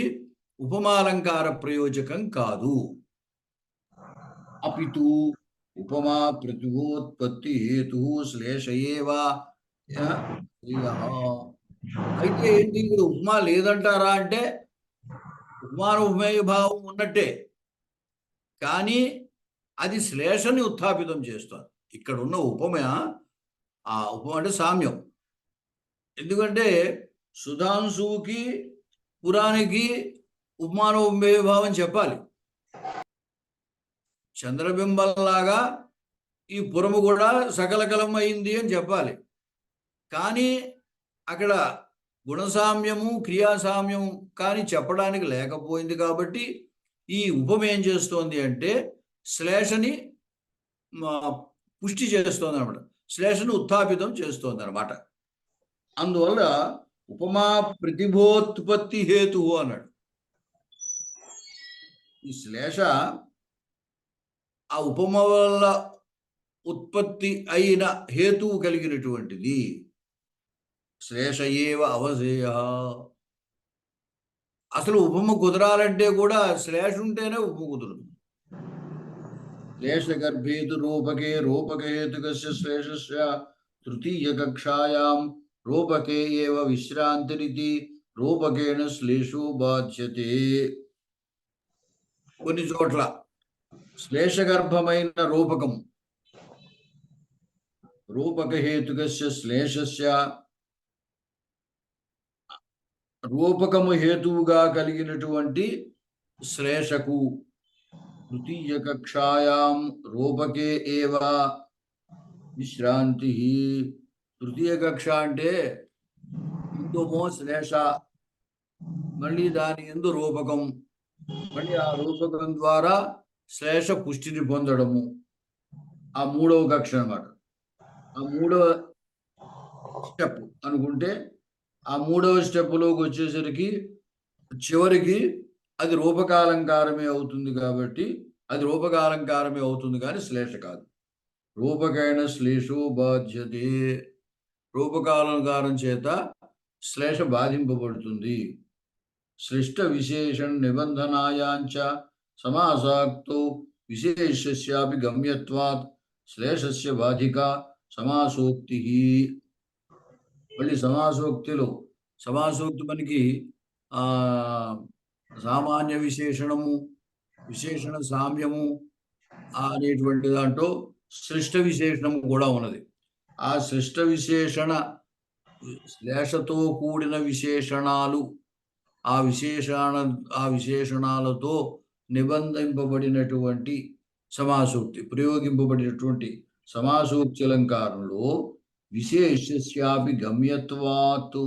ఉపమాలంకార ప్రయోజకం కాదు. అపితు ఉపమా ప్రతిభోత్పత్తి హేతు శ్లేషయేవా. అయితే ఏంటి ఇక్కడ ఉపమా లేదంటారా అంటే ఉపమాన ఉపమేయ భావం ఉన్నట్టే, కానీ అది శ్లేషని ఉత్థాపితం చేస్తుంది. ఇక్కడ ఉన్న ఉపమ, ఆ ఉపమ అంటే సామ్యం. ఎందుకంటే సుధాంశువుకి పురానికి ఉపమాన ఉపమేయ భావం చెప్పాలి. చంద్రబింబంలాగా ఈ పురము కూడా సకలకలం అయింది అని చెప్పాలి. కానీ అక్కడ గుణసామ్యము క్రియాసామ్యము కానీ చెప్పడానికి లేకపోయింది కాబట్టి ఈ ఉపమ ఏం చేస్తోంది అంటే శ్లేషని పుష్టి చేస్తోంది అనమాట, శ్లేషను ఉత్థాపితం చేస్తోంది అనమాట. అందువల్ల ఉపమా ప్రతిభోత్పత్తి హేతు అన్నాడు. ఈ శ్లేష ఆ ఉపమ వల్ల ఉత్పత్తి అయిన హేతువు కలిగినటువంటిది. శ్లేష ఏవ అవధేయ. అసలు ఉపమ కుదరాలంటే కూడా శ్లేష ఉంటేనే ఉపమ కుదురుతుంది. శ్లేష గర్భేతు రూపకే రూపకహేతుకస్య శ్లేషస్య తృతీయ కక్షాయాం రూపకే ఏవ విశ్రాంతిరితి రూపకేణ శ్లేషో బాధ్యతే. కొన్ని చోట్ల శ్లేషగర్భమైన రూపకం రూపకహేతుకస్య శ్లేషస్య రూపకము హేతువుగా కలిగినటువంటి శ్లేషకు తృతీయ కక్షాయాం రూపకే ఏవ విశ్రాంతి. తృతీయ కక్ష అంటే ఇందుమో శ్లేష, మళ్ళీ దాని ఎందు రూపకం, మళ్ళీ ఆ రూపకం ద్వారా శ్లేష పుష్టిని పొందడము, ఆ మూడవ కక్ష అన్నమాట. ఆ మూడవ స్టెప్ అనుకుంటే ఆ మూడవ స్టెప్లోకి వచ్చేసరికి చివరికి అది రూపకాలంకారమే అవుతుంది. కాబట్టి అది రూపకాలంకారమే అవుతుంది కానీ శ్లేష కాదు. రూపకైన శ్లేషో బాధ్యతే. రూపకాలంకారం చేత శ్లేష బాధింపబడుతుంది. సృష్ట విశేషణ నిబంధనాయాంచ సమాసాక్తో విశేషస్యాపి గమ్యత్వాత్ శ్లేషస్య బాధిక సమాసోక్తి. మళ్ళీ సమాసోక్తి మనకి సామాన్య విశేషణము, విశేషణ సామ్యము అనేటువంటి దాంట్లో సృష్ట విశేషణము కూడా ఉన్నది. ఆ సృష్ట విశేషణ శ్లేషతో కూడిన విశేషణాలు, ఆ విశేషణాలతో నిబంధింపబడినటువంటి సమాసోక్తి, ప్రయోగింపబడినటువంటి సమాసోక్తి అలంకారంలో విశేషస్యాపి గమ్యత్వాత్.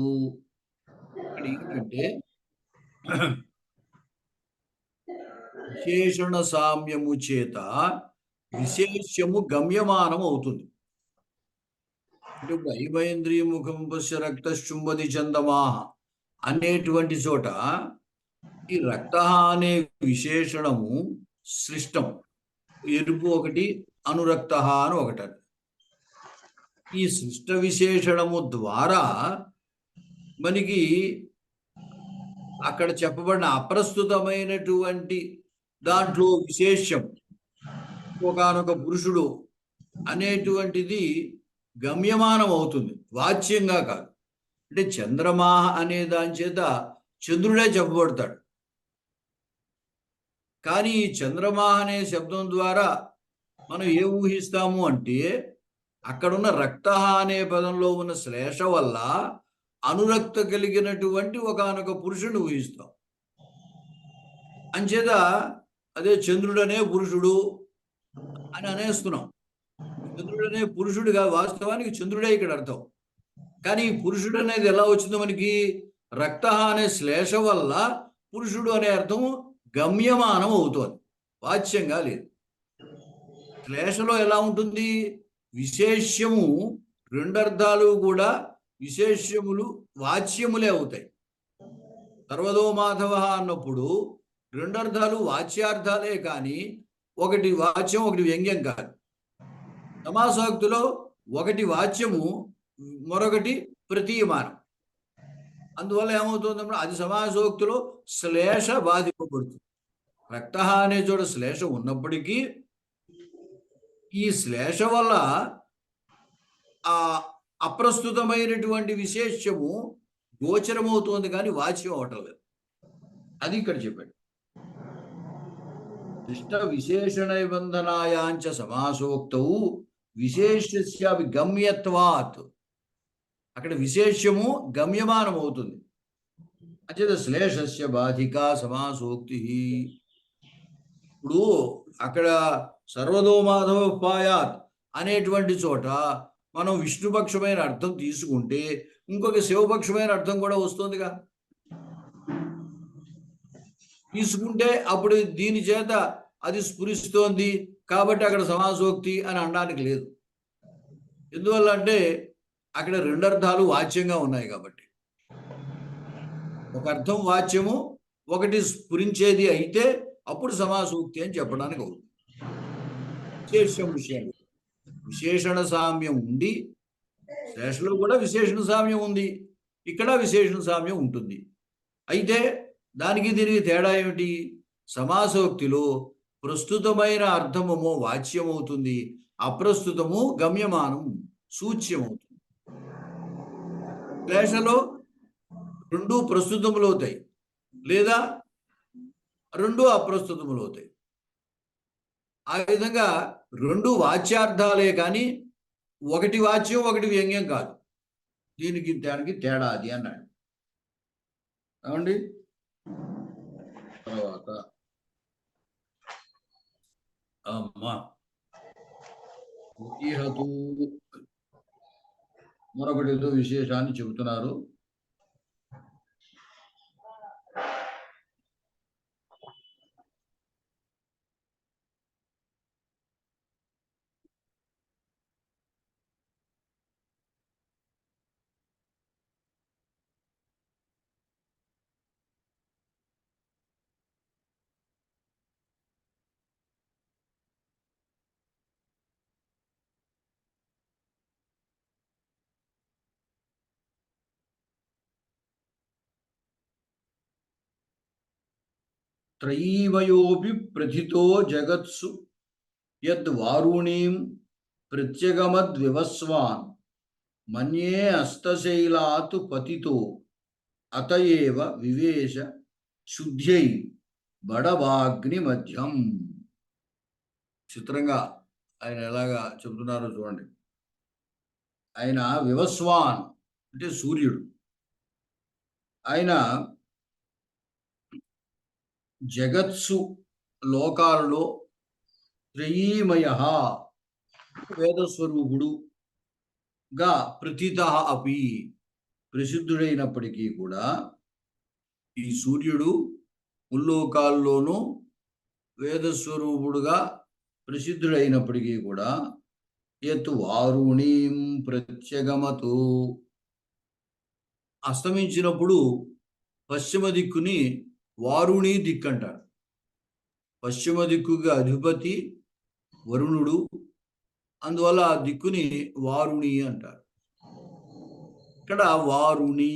ఇక్కడ ఏంటంటే విశేషణ సామ్యము చేత విశేష్యము గమ్యమానం అవుతుంది. అంటే ఇప్పుడు ఐమేంద్రియ ముఖం పశ్య రక్తశుంభది చందమాహ అనేటువంటి చోట ఈ రక్త అనే విశేషణము సృష్టం. ఎరుపు ఒకటి, అనురక్త అని ఒకటి. ఈ సృష్ట విశేషణము ద్వారా మనకి అక్కడ చెప్పబడిన అప్రస్తుతమైనటువంటి దాంట్లో విశేషం ఒకనొక పురుషుడు అనేటువంటిది గమ్యమానం అవుతుంది, వాచ్యంగా కాదు. అంటే చంద్రమాహ అనే దాని చేత చంద్రుడే చెప్పబడతాడు. కానీ ఈ చంద్రమాహ అనే శబ్దం ద్వారా మనం ఏ ఊహిస్తాము అంటే అక్కడున్న రక్త అనే పదంలో ఉన్న శ్లేష వల్ల అనురక్త కలిగినటువంటి ఒకనొక పురుషుడిని ఊహిస్తాం. అంచేత అదే చంద్రుడనే పురుషుడు అని అనేస్తున్నాం. చంద్రుడనే పురుషుడిగా వాస్తవానికి చంద్రుడే ఇక్కడ అర్థం. కానీ పురుషుడు అనేది ఎలా వచ్చిందో మనకి రక్త అనే శ్లేష వల్ల పురుషుడు అనే అర్థం గమ్యమానం అవుతోంది, వాచ్యంగా లేదు. శ్లేషలో ఎలా ఉంటుంది? విశేష్యము రెండర్థాలు కూడా విశేష్యములు వాచ్యములే అవుతాయి. సర్వదో మాధవ అన్నప్పుడు రెండర్థాలు వాచ్యార్థాలే కానీ ఒకటి వాచ్యం ఒకటి వ్యంగ్యం కాదు. సమాసోక్తిలో ఒకటి వాచ్యము మరొకటి ప్రతీయమానం. అందువల్ల ఏమవుతుందన్నమాట, అది సమాసోక్తిలో శ్లేష బాధింపబడుతుంది. రక్త అనే చోట శ్లేష ఉన్నప్పటికీ ఈ శ్లేష వల్ల ఆ అప్రస్తుతమైనటువంటి విశేషము గోచరమవుతోంది కానీ వాచ్యం అవటం లేదు. అది ఇక్కడ చెప్పాడు. ఇష్ట విశేషణ నిబంధనాయాంచ సమాసోక్తౌ విశేషస్య గమ్యత్వాత్. అక్కడ విశేషము గమ్యమానం అవుతుంది. అచేత శ్లేషస్య బాధికా సమాసోక్తి. ఇప్పుడు అక్కడ సర్వదో మాధవోపాయాత్ అనేటువంటి చోట మనం విష్ణుపక్షమైన అర్థం తీసుకుంటే ఇంకొక శివపక్షమైన అర్థం కూడా వస్తుందిగా. తీసుకుంటే అప్పుడు దీని చేత అది స్ఫురిస్తోంది కాబట్టి అక్కడ సమాసోక్తి అని అనడానికి లేదు. ఎందువల్ల అంటే అక్కడ రెండు అర్థాలు వాచ్యంగా ఉన్నాయి కాబట్టి. ఒక అర్థం వాచ్యము, ఒకటి స్ఫురించేది అయితే అప్పుడు సమాసోక్తి అని చెప్పడానికి అవుతుంది. విశేషణ సామ్యం ఉండి, శేషలో కూడా విశేషణ సామ్యం ఉంది, ఇక్కడ విశేషణ సామ్యం ఉంటుంది. అయితే దానికి దీనికి తేడా ఏమిటి? సమాసోక్తిలో ప్రస్తుతమైన అర్థమేమో వాచ్యం అవుతుంది, అప్రస్తుతము గమ్యమానం సూచ్యం అవుతుంది. శ్లేషలో రెండు ప్రస్తుతములు అవుతాయి లేదా రెండు అప్రస్తుతములు అవుతాయి. ఆ విధంగా రెండు వాచ్యార్థాలే కానీ ఒకటి వాచ్యం ఒకటి వ్యంగ్యం కాదు. దీనికి దానికి తేడా అది అన్నాడు. ఏమండి? తర్వాత అమ్మా మరొకటి ఏదో విశేషాన్ని చెబుతున్నారు. త్రయీవయోపి ప్రథితో జగత్సు యద్వారుణీం ప్రత్యగమద్వివస్వాన్ మన్యే అస్తశైలాత్ పతితో అతయేవ వివేశ శుద్ధ్యై బడవాగ్ని మధ్యం. చిత్రంగా ఆయన ఎలాగా చెబుతున్నారో చూడండి. ఆయన వివస్వాన్ అంటే సూర్యుడు. ఆయన జగత్సు లోకాలలో త్రయీమయ వేదస్వరూపుడుగా ప్రతీత అపి ప్రసిద్ధుడైనప్పటికీ కూడా ఈ సూర్యుడు ముల్లోకాల్లోనూ వేదస్వరూపుడుగా ప్రసిద్ధుడైనప్పటికీ కూడా యత్ వారుణీం ప్రత్యగమతు అస్తమించినప్పుడు పశ్చిమ దిక్కుని వారుణి దిక్కు అంటారు. పశ్చిమ దిక్కుగా అధిపతి వరుణుడు, అందువల్ల ఆ దిక్కుని వారుణి అంటారు. ఇక్కడ వారుణి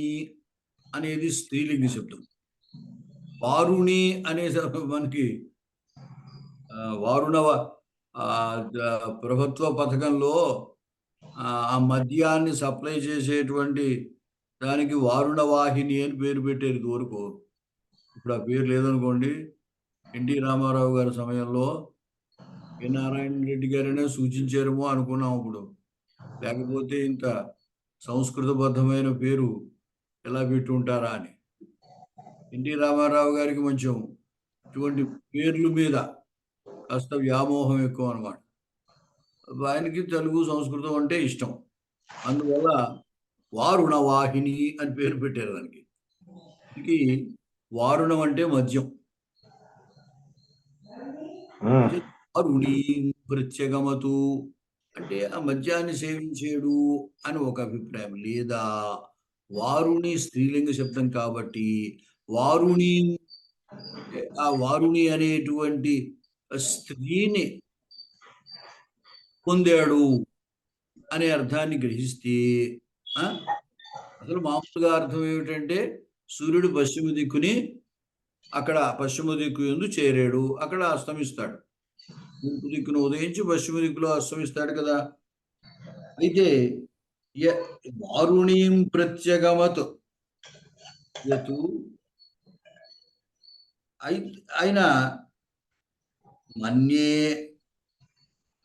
అనేది స్త్రీలింగ శబ్దం. వారుణి అనే మనకి వారుణవ ప్రభుత్వ పథకంలో ఆ మద్యాన్ని సప్లై చేసేటువంటి దానికి వారుణ వాహిని అని పేరు పెట్టారు ఇదివరకు. ఇప్పుడు ఆ పేరు లేదనుకోండి. ఎన్టీ రామారావు గారి సమయంలో కె నారాయణ రెడ్డి గారనే సూచించారేమో అనుకున్నాం అప్పుడు. లేకపోతే ఇంత సంస్కృతబద్ధమైన పేరు ఎలా పెట్టుంటారా అని. ఎన్టీ రామారావు గారికి కొంచెం ఇటువంటి పేర్ల మీద కాస్త వ్యామోహం ఎక్కువ అనమాట. ఆయనకి తెలుగు సంస్కృతం అంటే ఇష్టం. అందువల్ల వారుణ వాహిని అని పేరు పెట్టారు దానికి. ఇది వారుణం అంటే మద్యం. వారుణి ప్రత్యగమతు అంటే ఆ మద్యాన్ని సేవించేడు అని ఒక అభిప్రాయం. లేదా వారుణి స్త్రీలింగ శబ్దం కాబట్టి వారుణి, ఆ వారుణి అనేటువంటి స్త్రీని పొందాడు అనే అర్థాన్ని గ్రహిస్తే అసలు మామూలుగా అర్థం ఏమిటంటే సూర్యుడు పశ్చిమ దిక్కుని అక్కడ పశ్చిమ దిక్కు ఎందు చేరాడు, అక్కడ అస్తమిస్తాడు. తూర్పు దిక్కును ఉదయించి పశ్చిమ దిక్కులో అస్తమిస్తాడు కదా. అయితే వారుణీం ప్రత్యగమత్ యతు ఆయన మన్యే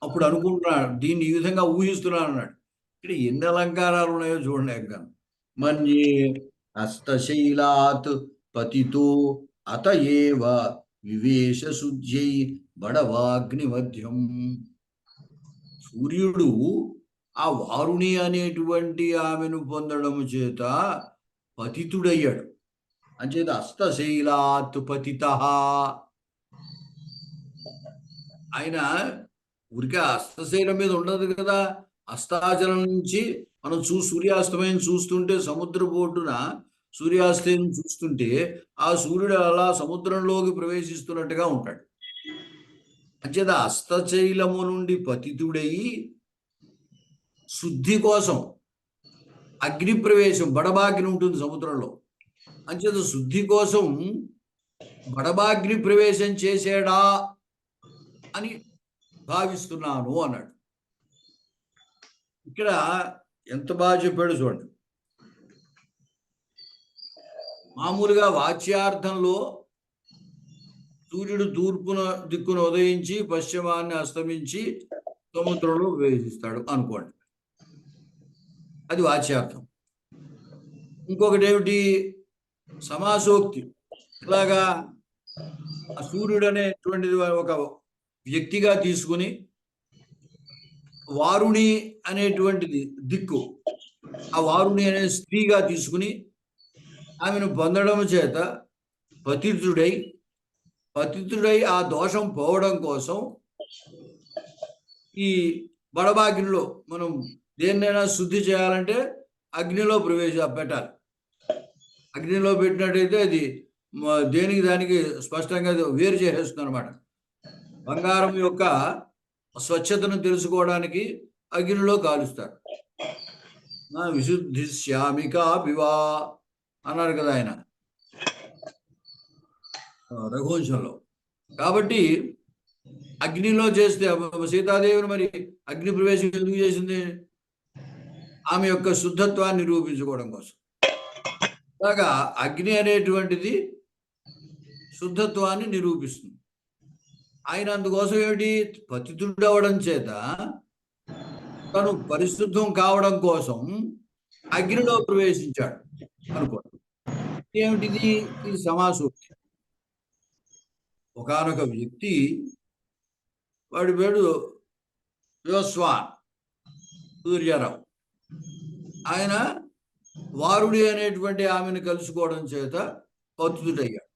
అప్పుడు అనుకుంటున్నాడు, దీన్ని ఈ విధంగా ఊహిస్తున్నాను అన్నాడు. ఇక్కడ ఎన్ని అలంకారాలు ఉన్నాయో చూడండి. ఎగ్గాను మన్యే హస్తశైలాత్ పతితో అత ఏవ వివేశ శుద్ధ్యై బడవాగ్ని మధ్యం. సూర్యుడు ఆ వారుణి అనేటువంటి ఆమెను పొందడం చేత పతితుడయ్యాడు. అంచేత హస్తశైలాత్ పతిత. ఆయన ఊరికే హస్తశైలం మీద ఉండదు కదా. అస్తాచలం నుంచి మనం సూర్యాస్తమయం చూస్తుంటే, సముద్ర బొడ్డున సూర్యాస్తమయం చూస్తుంటే ఆ సూర్యుడు అలా సముద్రంలోకి ప్రవేశిస్తున్నట్టుగా ఉంటాడు. అంచేత హస్తశైలము నుండి పతితుడై శుద్ధి కోసం అగ్ని ప్రవేశం, బడబాగ్ని ఉంటుంది సముద్రంలో. అంచేత శుద్ధి కోసం బడబాగ్ని ప్రవేశం చేసాడా అని భావిస్తున్నాను అన్నాడు. ఇక్కడ ఎంత బాగా చెప్పాడు చూడండి. మామూలుగా వాచ్యార్థంలో సూర్యుడు తూర్పున దిక్కున ఉదయించి పశ్చిమాన్ని అస్తమించి సముద్రంలో ప్రవేశిస్తాడు అనుకోండి, అది వాచ్యార్థం. ఇంకొకటి ఏమిటి, సమాసోక్తి. ఇలాగా ఆ సూర్యుడు అనేటువంటిది ఒక వ్యక్తిగా తీసుకుని వారుణి అనేటువంటిది దిక్కు, ఆ వారుణి అనే స్త్రీగా తీసుకుని ఆమెను పొందడం చేత పతితుడై ఆ దోషం పోవడం కోసం ఈ బడబాగ్నిలో మనం దేన్నైనా శుద్ధి చేయాలంటే అగ్నిలో పెట్టాలి. అగ్నిలో పెట్టినట్టయితే అది దేనికి దానికి స్పష్టంగా వేరు చేసేస్తుంది అనమాట. బంగారం యొక్క స్వచ్ఛతను తెలుసుకోవడానికి అగ్నిలో కాలుస్తారు. నా విశుద్ధి శ్యామికా పివా అన్నారు కదా ఆయన రఘువంశంలో. కాబట్టి అగ్నిలో చేస్తే సీతాదేవిని మరి అగ్ని ప్రవేశం ఎందుకు చేసింది? ఆమె యొక్క శుద్ధత్వాన్ని నిరూపించుకోవడం కోసం. అలాగా అగ్ని అనేటువంటిది శుద్ధత్వాన్ని నిరూపిస్తుంది. ఆయన అందుకోసం ఏమిటి, పతితుడు అవడం చేత తను పరిశుద్ధం కావడం కోసం అగ్నిలో ప్రవేశించాడు అనుకోండి. ఏమిటిది? ఇది సమాసూక్తి. ఒకానొక వ్యక్తి, వాడి పేరు యోస్వాన్ సూర్యారావు. ఆయన వారుడి అనేటువంటి ఆమెను కలుసుకోవడం చేత పతితుడయ్యాడు.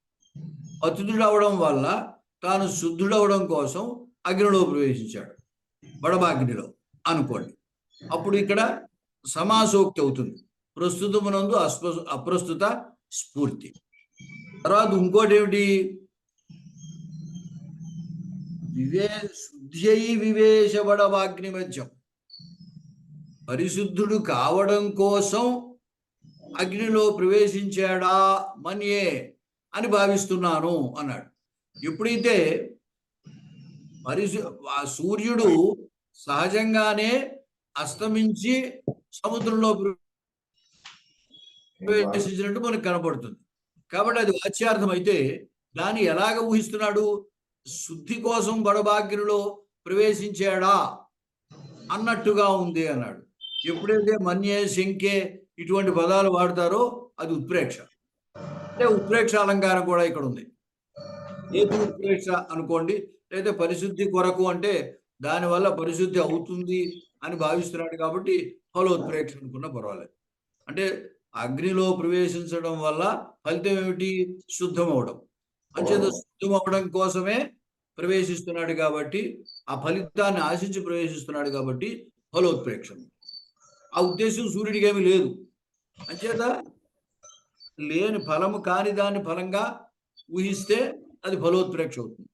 పతితుడు అవడం వల్ల తాను శుద్ధుడవడం కోసం అగ్నిలో ప్రవేశించాడు, బడబాగ్నిలో అనుకోండి. అప్పుడు ఇక్కడ సమాసోక్తి అవుతుంది. ప్రస్తుతమునందు అప్రస్తుత స్ఫూర్తి. తర్వాత ఇంకోటి ఏమిటి, శుద్ధ్యై వివేశ బడవాగ్ని మధ్యం. పరిశుద్ధుడు కావడం కోసం అగ్నిలో ప్రవేశించాడా మన్యే అని భావిస్తున్నాను అన్నాడు. ఎప్పుడైతే సూర్యుడు సహజంగానే అస్తమించి సముద్రంలో ప్రవేశించినట్టు మనకు కనపడుతుంది. కాబట్టి అది వాచ్యార్థం అయితే దాన్ని ఎలాగ ఊహిస్తున్నాడు? శుద్ధి కోసం బడబాగ్నిలో ప్రవేశించాడా అన్నట్టుగా ఉంది అన్నాడు. ఎప్పుడైతే మన్యే, శంకే ఇటువంటి పదాలు వాడతారో అది ఉత్ప్రేక్ష. అంటే ఉత్ప్రేక్ష అలంకారం కూడా ఇక్కడ ఉంది. హేతు ఉత్ప్రేక్ష అనుకోండి, లేదా పరిశుద్ధి కొరకు అంటే దానివల్ల పరిశుద్ధి అవుతుంది అని భావిస్తున్నాడు కాబట్టి ఫలోత్ప్రేక్ష అనుకున్నా పర్వాలేదు. అంటే అగ్నిలో ప్రవేశించడం వల్ల ఫలితం ఏమిటి? శుద్ధం అవడం. అంచేత శుద్ధం అవడం కోసమే ప్రవేశిస్తున్నాడు కాబట్టి, ఆ ఫలితాన్ని ఆశించి ప్రవేశిస్తున్నాడు కాబట్టి ఫలోత్ప్రేక్షం. ఆ ఉద్దేశం సూర్యుడికి ఏమీ లేదు. అంచేత లేని ఫలము కాని దాన్ని ఫలంగా ఊహిస్తే అది ఫలోత్ప్రేక్ష అవుతుంది.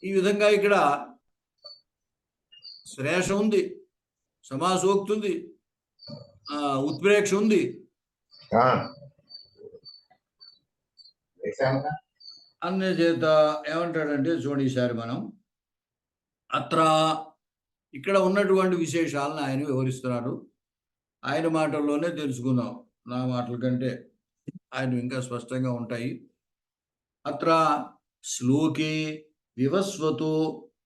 ఈ విధంగా ఇక్కడ శ్రేష ఉంది, సమాసోక్తి ఉంది, ఉత్ప్రేక్ష ఉంది. అన్న చేత ఏమంటాడంటే చూడండి ఈసారి మనం అత్ర ఇక్కడ ఉన్నటువంటి విశేషాలను ఆయన వివరిస్తున్నారు. ఆయన మాటల్లోనే తెలుసుకుందాం, నా మాటల కంటే ఆయన ఇంకా స్పష్టంగా ఉంటాయి. అత్ర శ్లోకే వివస్వతో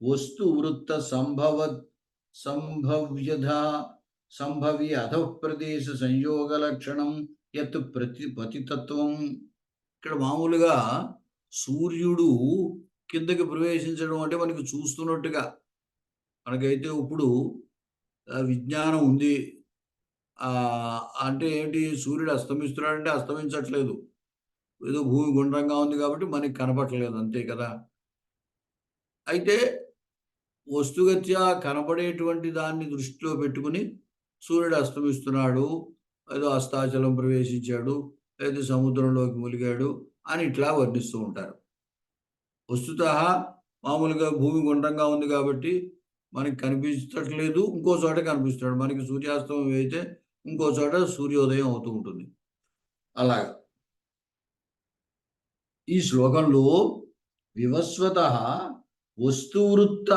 వస్తు వృత్త సంభవ్యధ సంభవి అధః ప్రదేశ సంయోగ లక్షణం యత్ పతితత్వం. ఇక్కడ మామూలుగా సూర్యుడు కిందకి ప్రవేశించడం అంటే మనకి చూస్తున్నట్టుగా, మనకైతే ఇప్పుడు విజ్ఞానం ఉంది. అంటే ఏంటి, సూర్యుడు అస్తమిస్తున్నాడంటే అస్తమించట్లేదు, ఏదో భూమి గుండ్రంగా ఉంది కాబట్టి మనకి కనపడలేదు, అంతే కదా. అయితే వస్తుగత్యా కనబడేటువంటి దాన్ని దృష్టిలో పెట్టుకుని సూర్యుడు అస్తమిస్తున్నాడు, ఏదో అస్తాచలం ప్రవేశించాడు, లేదా సముద్రంలోకి ములిగాడు అని ఇట్లా వర్ణిస్తూ ఉంటారు. వస్తుతః మామూలుగా భూమి గుండ్రంగా ఉంది కాబట్టి మనకి కనిపించట్లేదు, ఇంకో చోట కనిపిస్తాడు. మనకి సూర్యాస్తమయం అయితే ఇంకో చోట సూర్యోదయం అవుతూ ఉంటుంది. అలాగా ఈ శ్లోకంలో వివస్వత వస్తువృత్త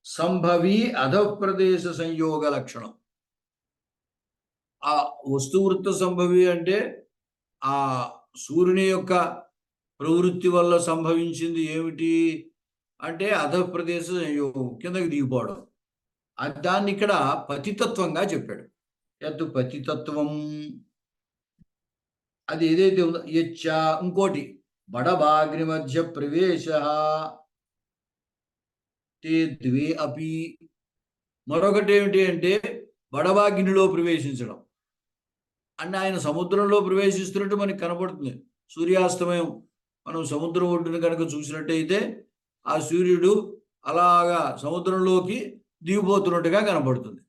సంభవి అధప్రదేశ సంయోగ లక్షణం. ఆ వస్తువృత్త సంభవి అంటే ఆ సూర్యుని యొక్క ప్రవృత్తి వల్ల సంభవించింది ఏమిటి అంటే అధప్రదేశ సంయోగం, కిందకి దిగిపోవడం. దాన్ని ఇక్కడ పతితత్వంగా చెప్పాడు. యత్ పతితత్వం, అది ఏదైతే ఉందో యచ్చ, ఇంకోటి బడబాగ్ని మధ్య ప్రవేశ తే ద్వే అపి, మరొకటి ఏమిటి అంటే బడబాగ్నిలో ప్రవేశించడం. అంటే ఆయన సముద్రంలో ప్రవేశిస్తున్నట్టు మనకి కనపడుతుంది. సూర్యాస్తమయం మనం సముద్రం ఒడ్డున కనుక చూసినట్టయితే ఆ సూర్యుడు అలాగా సముద్రంలోకి దిగిపోతున్నట్టుగా కనపడుతుంది.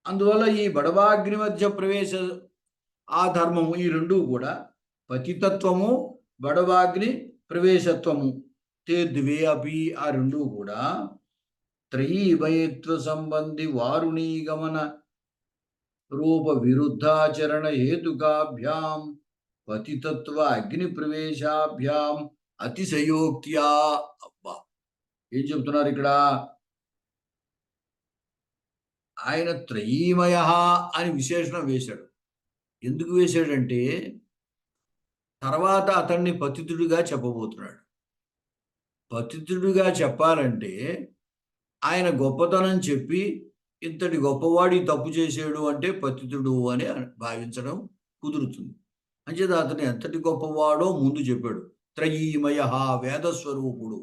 అందువల్ల ఈ బడబాగ్ని మధ్య ప్రవేశ ఆ ధర్మము, ఈ రెండూ కూడా పతితత్వము, బడబాగ్ని ప్రవేశత్వము, తే ద్వే అపి, ఆ రెండూ కూడా త్రయీమయత్వ సంబంధి వారుణీ గమన రూప విరుద్ధాచరణ హేతుకాభ్యాం పతితత్వ అగ్ని ప్రవేశాభ్యాం అతిశయోక్త్యా. అబ్బా, ఏం చెప్తున్నారు ఇక్కడ? ఆయన త్రయీమయ అని విశేషణం వేశాడు. ఎందుకు వేశాడంటే తర్వాత అతన్ని పతితుడిగా చెప్పబోతున్నాడు. పతితుడిగా చెప్పాలంటే ఆయన గొప్పతనం చెప్పి ఇంతటి గొప్పవాడి తప్పు చేసాడు అంటే పతితుడు అని భావించడం కుదురుతుంది. అంచేత అతను ఎంతటి గొప్పవాడో ముందు చెప్పాడు. త్రయీమయ, వేదస్వరూపుడు.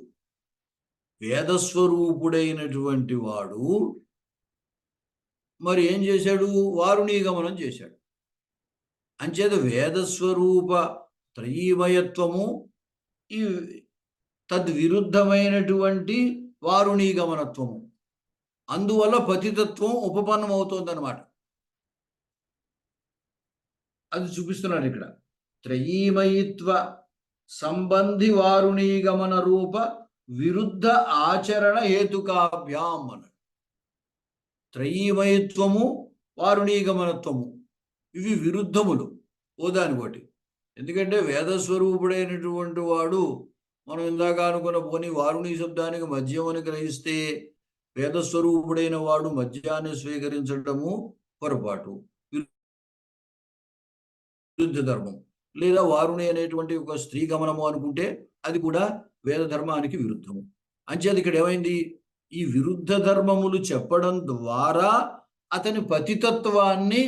వేదస్వరూపుడైనటువంటి వాడు మరి ఏం చేశాడు? వారుణీ గమనం చేశాడు. అంచేత వేదస్వరూప త్రయీమయత్వము, ఈ తద్విరుద్ధమైనటువంటి వారుణీ గమనత్వము, అందువల్ల పతితత్వం ఉపపన్నం అవుతోందన్నమాట. అది చూపిస్తున్నాడు ఇక్కడ. త్రయీమయిత్వ సంబంధి వారుణీ గమన రూప విరుద్ధ ఆచరణ హేతుకాభ్యాం అన్నాడు. త్రయీమయత్వము, వారుణీ గమనత్వము, ఇవి విరుద్ధములు ఓదానికోటి. ఎందుకంటే వేదస్వరూపుడైనటువంటి వాడు, మనం ఇందాక అనుకున్న పోనీ వారుణీ శబ్దానికి మద్యం అని గ్రహిస్తే వేదస్వరూపుడైన వాడు మద్యాన్ని స్వీకరించడము పొరపాటు, విరుద్ధ ధర్మం. లేదా వారుణి అనేటువంటి ఒక స్త్రీ గమనము అనుకుంటే అది కూడా వేద ధర్మానికి విరుద్ధము. అంచేది ఇక్కడ ఏమైంది? ఈ విరుద్ధ ధర్మములు చెప్పడం ద్వారా అతని పతితత్వాన్ని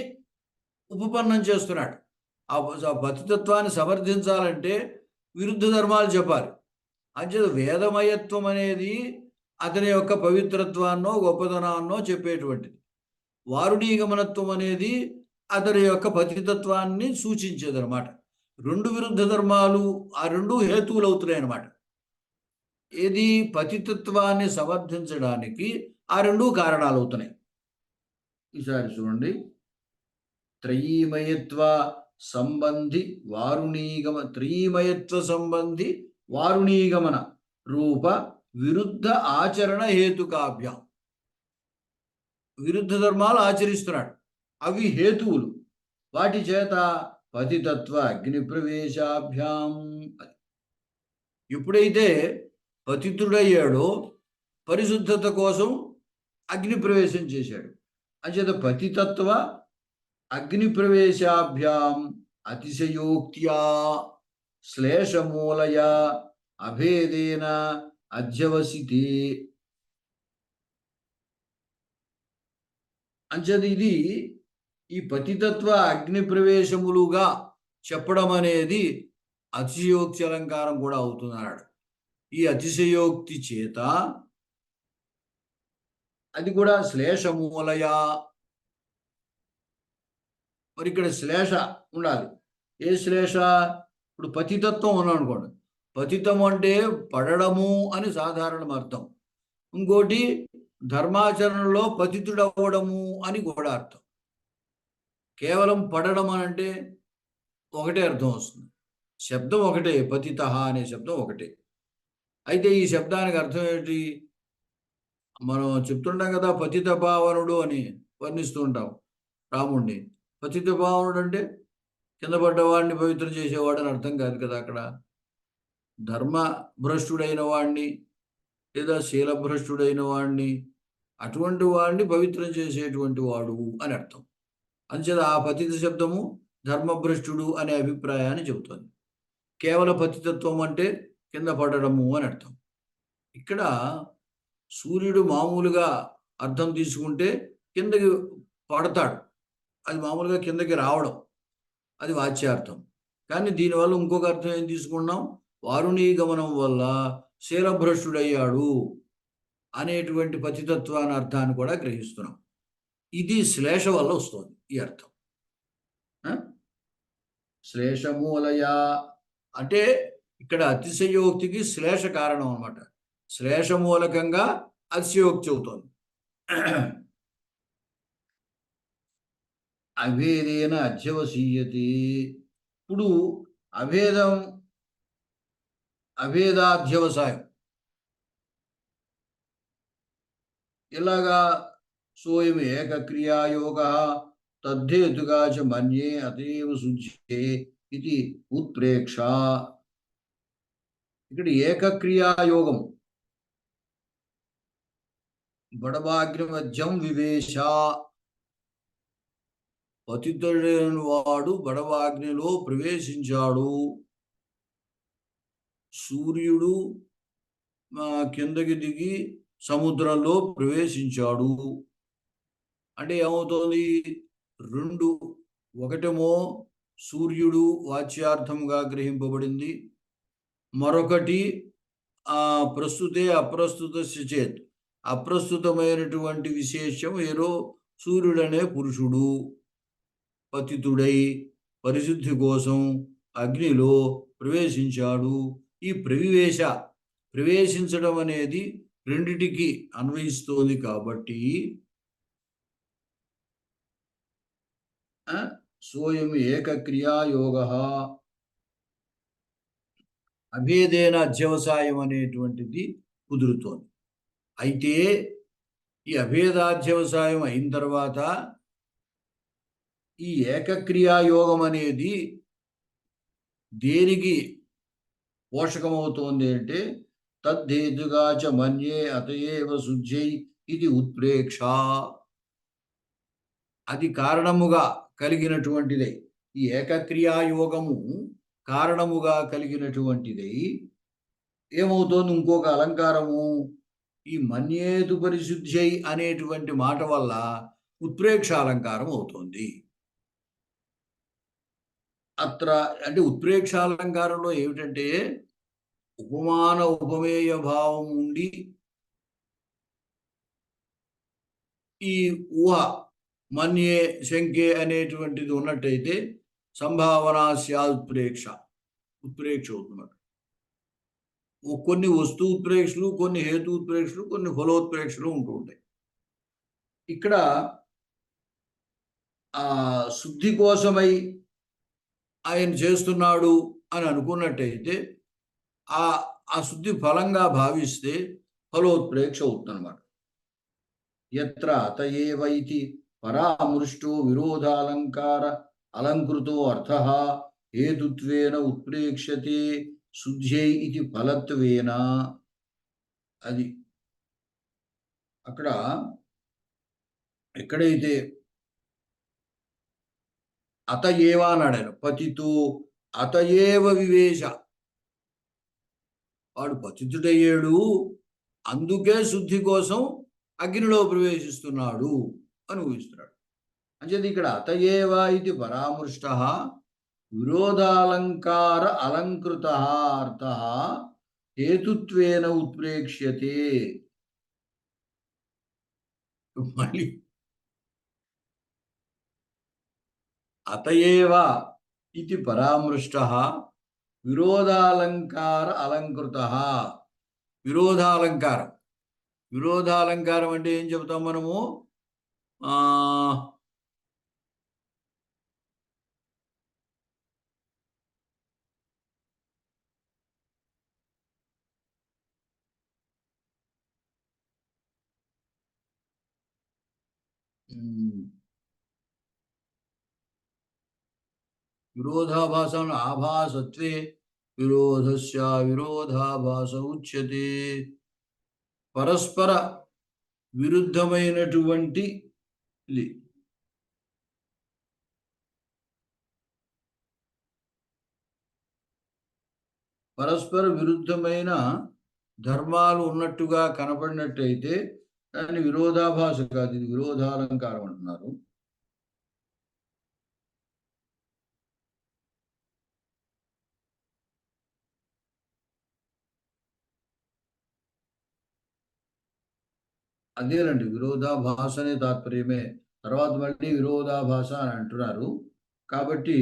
ఉపపన్నం చేస్తున్నాడు. ఆ పతితత్వాన్ని సమర్థించాలంటే విరుద్ధ ధర్మాలు చెప్పాలి. అంచేత వేదమయత్వం అనేది అతని యొక్క పవిత్రత్వాన్నో గొప్పతనాన్నో చెప్పేటువంటిది. వారుణీ గమనత్వం అనేది అతని యొక్క పతితత్వాన్ని సూచించేదన్నమాట. రెండు విరుద్ధ ధర్మాలు, ఆ రెండు హేతువులు అవుతున్నాయి అన్నమాట. ఏది? పతితత్వాన్ని సమర్థించడానికి ఆ రెండు కారణాలు అవుతున్నాయి. ఈసారి చూడండి. త్రయీమయత్వ సంబంధి వారుణీగమ, త్రయీమయత్వ సంబంధి వారుణీగమన రూప విరుద్ధ ఆచరణ హేతుకాభ్యాం, విరుద్ధ ధర్మాలు ఆచరిస్తున్నాడు, అవి హేతువులు, వాటి చేత పతితత్వ అగ్ని ప్రవేశాభ్యాం. ఎప్పుడైతే పతితుడయ్యాడో పరిశుద్ధత కోసం అగ్ని ప్రవేశం చేశాడు. అంచేత పతితత్వ అగ్ని ప్రవేశాభ్యాం అతిశయోక్త్యా శ్లేషమూలయ అభేదేన అధ్యవసితి. అంచేత ఇది ఈ పతితత్వ అగ్ని ప్రవేశములుగా చెప్పడం అనేది అతిశయోక్తి అలంకారం కూడా అవుతున్నాడు. ఈ అతిశయోక్తి చేత అది కూడా శ్లేషమూలయ, మరి ఇక్కడ శ్లేష ఉండాలి. ఏ శ్లేష? ఇప్పుడు పతితత్వం ఉన్నాను అనుకోండి, పతితం అంటే పడడము అని సాధారణ అర్థం. ఇంకోటి ధర్మాచరణలో పతితుడవ్వడము అని కూడా అర్థం. కేవలం పడడం అని అంటే ఒకటే అర్థం వస్తుంది, శబ్దం ఒకటే, పతిత అనే శబ్దం ఒకటే. అయితే ఈ శబ్దానికి అర్థం ఏంటి? మనం చెప్తుంటాం కదా, పతిత పావనుడు అని వర్ణిస్తూ ఉంటాం రాముడిని. పతిత పావనుడు అంటే కింద పడ్డవాడిని పవిత్రం చేసేవాడు అని అర్థం కాదు కదా. అక్కడ ధర్మ భ్రష్టుడైన వాడిని లేదా శీలభ్రష్టుడైన వాడిని, అటువంటి వాడిని పవిత్రం చేసేటువంటి వాడు అని అర్థం. అంచేత ఆ పతిత శబ్దము ధర్మభ్రష్టుడు అనే అభిప్రాయాన్ని చెబుతుంది. కేవల పతితత్వం అంటే కింద పడడము అని అర్థం. ఇక్కడ సూర్యుడు మామూలుగా అర్థం తీసుకుంటే కిందకి పడతాడు, అది మామూలుగా కిందకి రావడం, అది వాచ్యార్థం. కానీ దీనివల్ల ఇంకొక అర్థం ఏం తీసుకున్నాం? వారుణీ గమనం వల్ల శీలభ్రష్టుడయ్యాడు అనేటువంటి పతితత్వాన్ని అర్థాన్ని కూడా గ్రహిస్తున్నాం. ఇది శ్లేష వల్ల వస్తుంది ఈ అర్థం. శ్లేషమూలయ అంటే ఇక్కడ అతిశయోక్తికి శ్లేష కారణం అన్నమాట. శ్లేషమూలకంగా అతిశయోక్తి అవుతోంది. అభేదేన అధ్యవసీయతి. ఇప్పుడు అభేదాధ్యవసాయం ఇలాగా సోయం ఏకక్రియాయోగ తద్ధేతుగా చ మన్యే అతేవ శుచ్యే ఇది ఉత్ప్రేక్ష. ఇక్కడ ఏకక్రియాయోగం బడవాగ్నిమధ్యం వివేశ. పతితుడైన వాడు బడవాగ్నిలో ప్రవేశించాడు. సూర్యుడు కిందకి దిగి సముద్రంలో ప్రవేశించాడు అంటే ఏమవుతోంది? రెండు, ఒకటేమో సూర్యుడు వాచ్యార్థంగా గ్రహింపబడింది, మరొకటి ప్రస్తుతే అప్రస్తుత చేత్, అప్రస్తుతమైనటువంటి విశేషం ఏదో సూర్యుడనే పురుషుడు పతితుడై పరిశుద్ధి కోసం అగ్నిలో ప్రవేశించాడు. ఈ ప్రవేశించడం అనేది రెండిటికి అన్వయిస్తోంది కాబట్టి సోయం ఏకక్రియాయోగ అభేదేన అధ్యవసాయం అనేటువంటిది కుదురుతోంది. అయితే ఈ అభేదాధ్యవసాయం అయిన తర్వాత ఈ ఏకక్రియాయోగం అనేది దేనికి పోషకమవుతోంది అంటే తద్ధేతుగా చ మన్యే అతయేవ శుద్ధై ఇది ఉత్ప్రేక్ష. అది కారణముగా కలిగినటువంటిదై, ఈ ఏకక్రియాయోగము కారణముగా కలిగినటువంటిదై ఏమవుతోంది? ఇంకొక అలంకారము, ఈ మన్యేతు పరిశుద్ధై అనేటువంటి మాట వల్ల ఉత్ప్రేక్ష అలంకారం అవుతోంది. అత్ర అంటే ఉత్ప్రేక్ష అలంకారంలో ఏమిటంటే ఉపమాన ఉపమేయ భావం ఉండి ఈ ఊహ మన్యే శంకే అనేటువంటిది ఉన్నట్టయితే సంభావన ఉత్ప్రేక్ష అవుతున్నట్టు. కొన్ని వస్తు ఉత్ప్రేక్షలు, కొన్ని హేతు ఉత్ప్రేక్షలు, కొన్ని ఫలోత్ప్రేక్షలు ఉంటూ ఉంటాయి. ఇక్కడ శుద్ధి కోసమై ఆయన చేస్తున్నాడు అని అనుకున్నట్టయితే ఆ శుద్ధి ఫలంగా భావిస్తే ఫలోత్ప్రేక్ష అవుతుందన్నమాట. ఎత్ర అత ఏవైతి పరామృష్టో విరోధాలంకార అలంకృతో అర్థః హేతుత్వేన ఉత్ప్రేక్ష్యతే శుద్ధ్యై ఇది ఫలత్వేన. అది అక్కడ ఎక్కడైతే అత ఏవ అన్నాడు పతితో అత ఏవ వివేశ, వాడు పతితుడయ్యాడు అందుకే శుద్ధి కోసం అగ్నిలో ప్రవేశిస్తున్నాడు అని ఊహిస్తున్నాడు. అంచేది ఇక్కడ అత ఏవ ఇది పరామృష్ట విరోధాలంకార అలంకృత అర్థ హేతుత్వేన ఉత్ప్రేక్ష్యతే. మళ్ళీ అత ఏవ ఇది పరామృష్ట విరోధాలంకార అలంకృత. విరోధాలంకారం, విరోధాలంకారం అంటే ఏం చెప్తాం మనము? విరోధాభాసం ఆభాసత్వే విరోధస్య విరోధాభాస ఉచ్యతే. పరస్పర విరుద్ధమైనటువంటి పరస్పర విరుద్ధమైన ధర్మాలు ఉన్నట్టుగా కనపడినట్టయితే దాన్ని విరోధాభాస కాదు, ఇది విరోధాలంకారం అంటున్నారు. అదేనండి, విరోధాభాస అనే తాత్పర్యమే. తర్వాత మళ్ళీ విరోధాభాస అని అంటున్నారు. కాబట్టి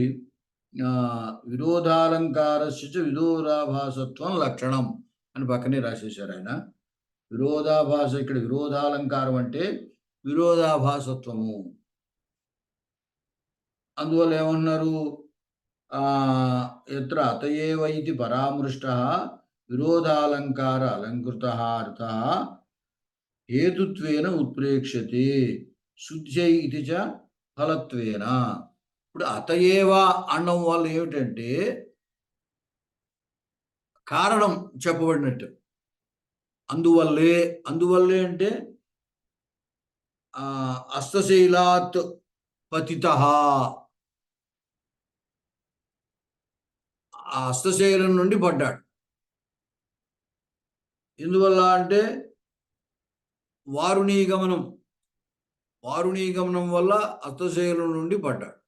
విరోధాలంకారస్య విరోధాభాసత్వం లక్షణం అని పక్కనే రాసేశారు ఆయన. విరోధాభాస, ఇక్కడ విరోధాలంకారం అంటే విరోధాభాసత్వము. అందువల్ల ఏమన్నారు? ఎత్ర అత ఏవ ఇది పరామృష్ట విరోధాలంకార అలంకృత అర్థ హేతుత్వేన ఉత్ప్రేక్ష్యతే శుద్ధ్యై ఇది చ ఫలత్వేన. ఇప్పుడు అత ఏవ అనడం వల్ల ఏమిటంటే కారణం చెప్పబడినట్టు. అందువల్లే, అందువల్లే అంటే అస్తశైలాత్ పతితః, ఆ అస్తశైలం నుండి పడ్డాడు. ఎందువల్ల అంటే వారుణీ గమనం, వారుణీ గమనం వల్ల అస్తశైలం నుండి పడ్డాడు.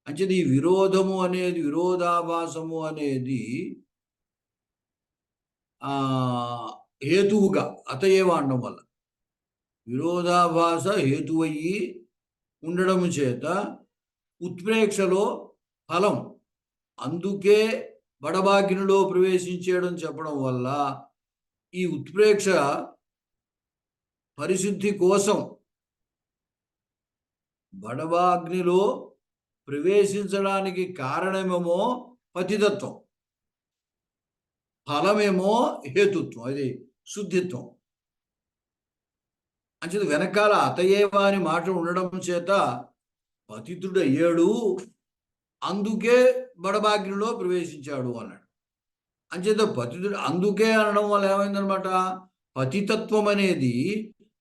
అంటే ఈ విరోధము అనేది, విరోధాభాసము అనేది హేతువుగా అతయేవ అనడం వల్ల విరోధాభాస హేతువయ్యి ఉండడం చేత ఉత్ప్రేక్షలో ఫలం, అందుకే బడబాగ్నిలో ప్రవేశించేయడం చెప్పడం వల్ల ఈ ఉత్ప్రేక్ష పరిశుద్ధి కోసం బడబాగ్నిలో ప్రవేశించడానికి కారణమేమో పతితత్వం, ఫలమేమో హేతుత్వం, అది శుద్ధిత్వం. అంచేది వెనకాల అతయేవ అని మాట ఉండడం చేత పతితుడయ్యాడు అందుకే బడబాగ్నిలో ప్రవేశించాడు అన్నాడు. అంచేత పతితుడు అందుకే అనడం వల్ల ఏమైందనమాట, పతితత్వం అనేది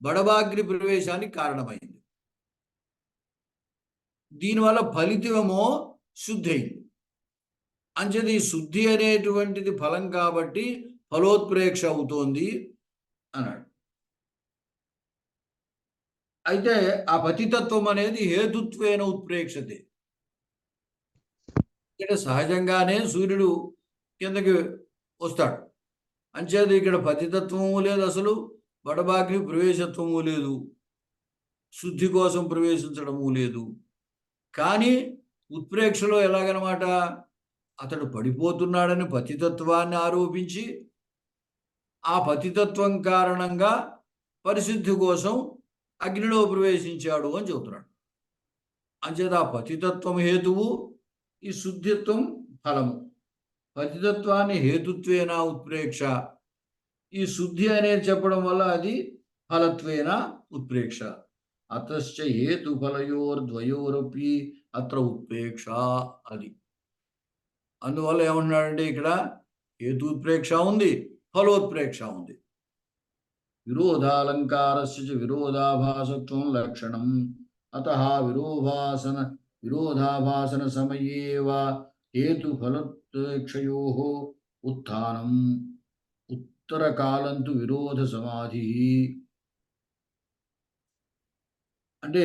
బడబాగ్ని ప్రవేశానికి కారణమైంది. దీనివల్ల ఫలితమేమో శుద్ధి అయింది. అంచేది ఈ శుద్ధి అనేటువంటిది ఫలం కాబట్టి ఫలోత్ప్రేక్ష అవుతోంది అన్నాడు. అయితే ఆ పతితత్వం అనేది హేతుత్వేన ఉత్ప్రేక్షతే. ఇక్కడ సహజంగానే సూర్యుడు కిందకి వస్తాడు. అంచేది ఇక్కడ పతితత్వము లేదు, అసలు బడబాగ్ని ప్రవేశత్వము లేదు, శుద్ధి కోసం ప్రవేశించడము లేదు. కానీ ఉత్ప్రేక్షలో ఎలాగనమాట, అతడు పడిపోతున్నాడని పతితత్వాన్ని ఆరోపించి ఆ పతితత్వం కారణంగా పరిశుద్ధి కోసం అగ్నిలో ప్రవేశించాడు అని చెబుతున్నాడు. అంచేత ఆ పతితత్వం హేతువు, ఈ శుద్ధిత్వం ఫలము. పతితత్వాన్ని హేతుత్వేన ఉత్ప్రేక్ష, ఈ శుద్ధి అనేది చెప్పడం వల్ల అది ఫలత్వేన ఉత్ప్రేక్ష. అతశ్చ హేతుఫలయోర్ద్వయోరపి అత్ర ఉత్ప్రేక్ష. అది అందువల్ల ఏమంటున్నాడంటే ఇక్కడ హేతుత్ప్రేక్ష ఉంది, ఫలోత్ప్రేక్ష ఉంది. విరోధాలంకారస్య విరోధాభాసత్వం లక్షణం. అతః విరోధాభాసన సమయేవ హేతుఫలోత్ప్రేక్షయోః ఉత్థానం ఉత్తరకాలంతు విరోధ సమాధి. అంటే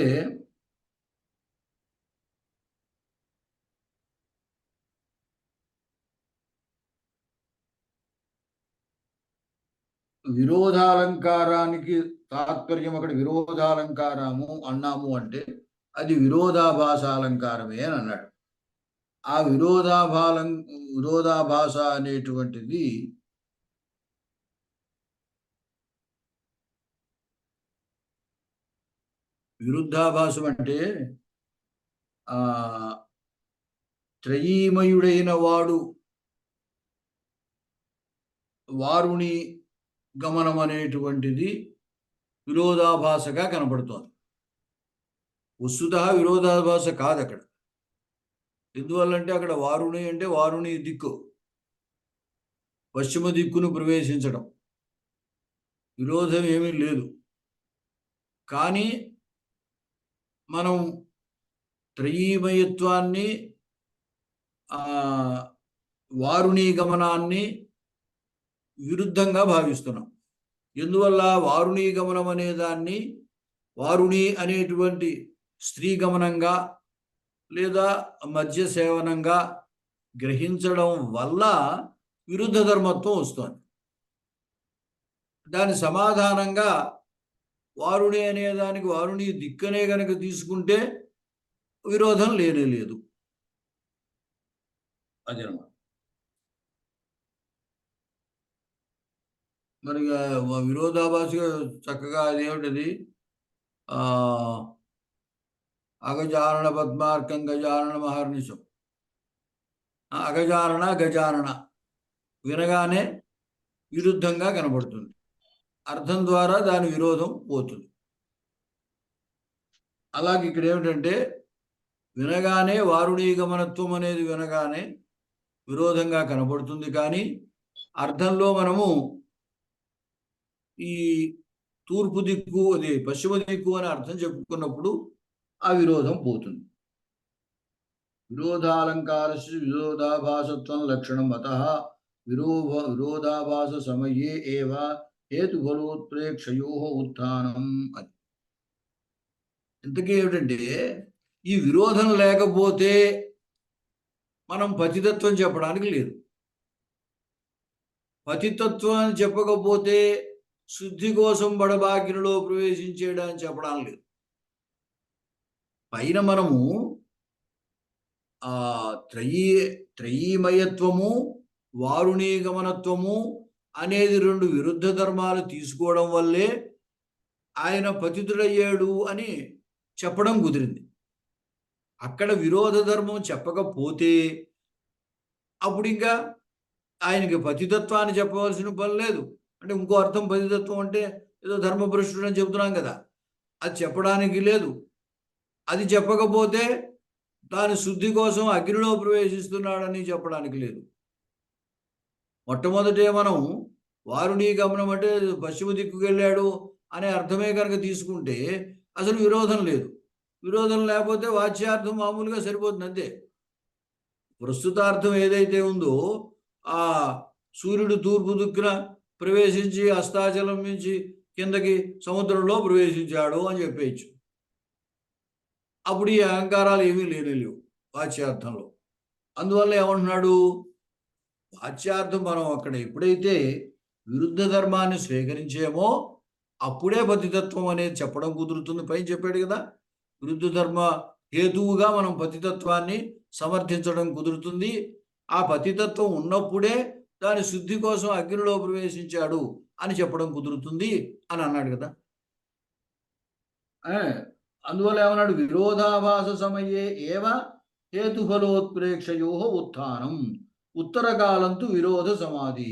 విరోధాలంకారానికి తాత్పర్యం అక్కడ విరోధాలంకారము అన్నాము అంటే అది విరోధాభాసాలంకారమే అని అన్నాడు. ఆ విరోధాభాస అనేటువంటిది విరుద్ధాభాసం అంటే త్రయీమయుడైన వారుని గమనం అనేటువంటిది విరోధాభాసగా కనపడుతోంది. వస్తుతః విరోధాభాస కాదు అక్కడ. ఎందువల్లంటే అక్కడ వారుని అంటే వారుని దిక్కు, పశ్చిమ దిక్కును ప్రవేశించడం, విరోధం ఏమీ లేదు. కానీ మనం త్రయీమయత్వాన్ని వారుని గమనాన్ని విరుద్ధంగా భావిస్తున్నాం. ఎందువల్ల వారుని గమనం అనే దాన్ని వారుని అనేటువంటి స్త్రీ గమనంగా లేదా మధ్య సేవనంగా గ్రహించడం వల్ల విరుద్ధ ధర్మత్వం వస్తుంది. దాని సమాధానంగా వారుని అనేదానికి వారుని దిక్కనే కనుక తీసుకుంటే విరోధం లేనే లేదు. అదనమాట. మరి విరోధాభాసగా చక్కగా అదేమిటది అగజానన పద్మార్కం గజానన మహర్నిశం. అగజానన గజానన వినగానే విరుద్ధంగా కనబడుతుంది. అర్థం ద్వారా దాని విరోధం పోతుంది. అలాగే ఇక్కడ ఏమిటంటే వినగానే వారుని గమనత్వం అనేది వినగానే విరోధంగా కనబడుతుంది. కానీ అర్థంలో మనము ఈ తూర్పు దిక్కు అది పశ్చిమ దిక్కు అని అర్థం చెప్పుకున్నప్పుడు ఆ విరోధం పోతుంది. విరోధాలంకారస్య విరోధాభాసత్వం లక్షణం. అతః విరోధాభాస సమయే ఏవ హేతుఫలోత్ప్రేక్షయోః ఉత్థానం. అది ఇంతకీ ఏమిటంటే ఈ విరోధం లేకపోతే మనం పతితత్వం చెప్పడానికి లేదు. పతితత్వం అని చెప్పకపోతే శుద్ధి కోసం బడబాకిలో ప్రవేశించేయడానికి చెప్పడానికి లేదు. పైన మనము త్రయీమయత్వము వారుని గమనత్వము అనేది రెండు విరుద్ధ ధర్మాలు తీసుకోవడం వల్లే ఆయన పతితుడయ్యాడు అని చెప్పడం కుదిరింది. అక్కడ విరోధ ధర్మం చెప్పకపోతే అప్పుడు ఇంకా ఆయనకి పతితత్వాన్ని చెప్పవలసిన పని లేదు. అంటే ఇంకో అర్థం పతితత్వం అంటే ఏదో ధర్మభ్రష్టుడు అని చెబుతున్నాం కదా, అది చెప్పడానికి లేదు. అది చెప్పకపోతే దాని శుద్ధి కోసం అగ్నిలో ప్రవేశిస్తున్నాడని చెప్పడానికి లేదు. మొట్టమొదటే మనం వారుని గమనం అంటే పశ్చిమ దిక్కుకు వెళ్ళాడు అనే అర్థమే కనుక తీసుకుంటే అసలు విరోధం లేదు. విరోధం లేకపోతే వాచ్యార్థం మామూలుగా సరిపోతుంది అంతే. ప్రస్తుతార్థం ఏదైతే ఉందో ఆ సూర్యుడు తూర్పు దిక్కున ప్రవేశించి అస్తాచలం నుంచి కిందకి సముద్రంలో ప్రవేశించాడు అని చెప్పేయచ్చు. అప్పుడు ఈ అహంకారాలు ఏమీ లేవు వాచ్యార్థంలో. అందువల్ల ఏమంటున్నాడు, వాచ్యార్థం మనం అక్కడ ఎప్పుడైతే విరుద్ధ ధర్మాన్ని స్వీకరించేమో అప్పుడే పతితత్వం అనేది చెప్పడం కుదురుతుంది. పైన చెప్పాడు కదా, విరుద్ధ ధర్మ హేతువుగా మనం పతితత్వాన్ని సమర్థించడం కుదురుతుంది. ఆ పతితత్వం ఉన్నప్పుడే దాని శుద్ధి కోసం అగ్నిలో ప్రవేశించాడు అని చెప్పడం కుదురుతుంది అని అన్నాడు కదా. అందువల్ల ఏమన్నాడు, విరోధాభాస సమయే ఏవ హేతుఫలోత్ప్రేక్షయోః ఉత్థానం ఉత్తరకాలంతు విరోధ సమాధి.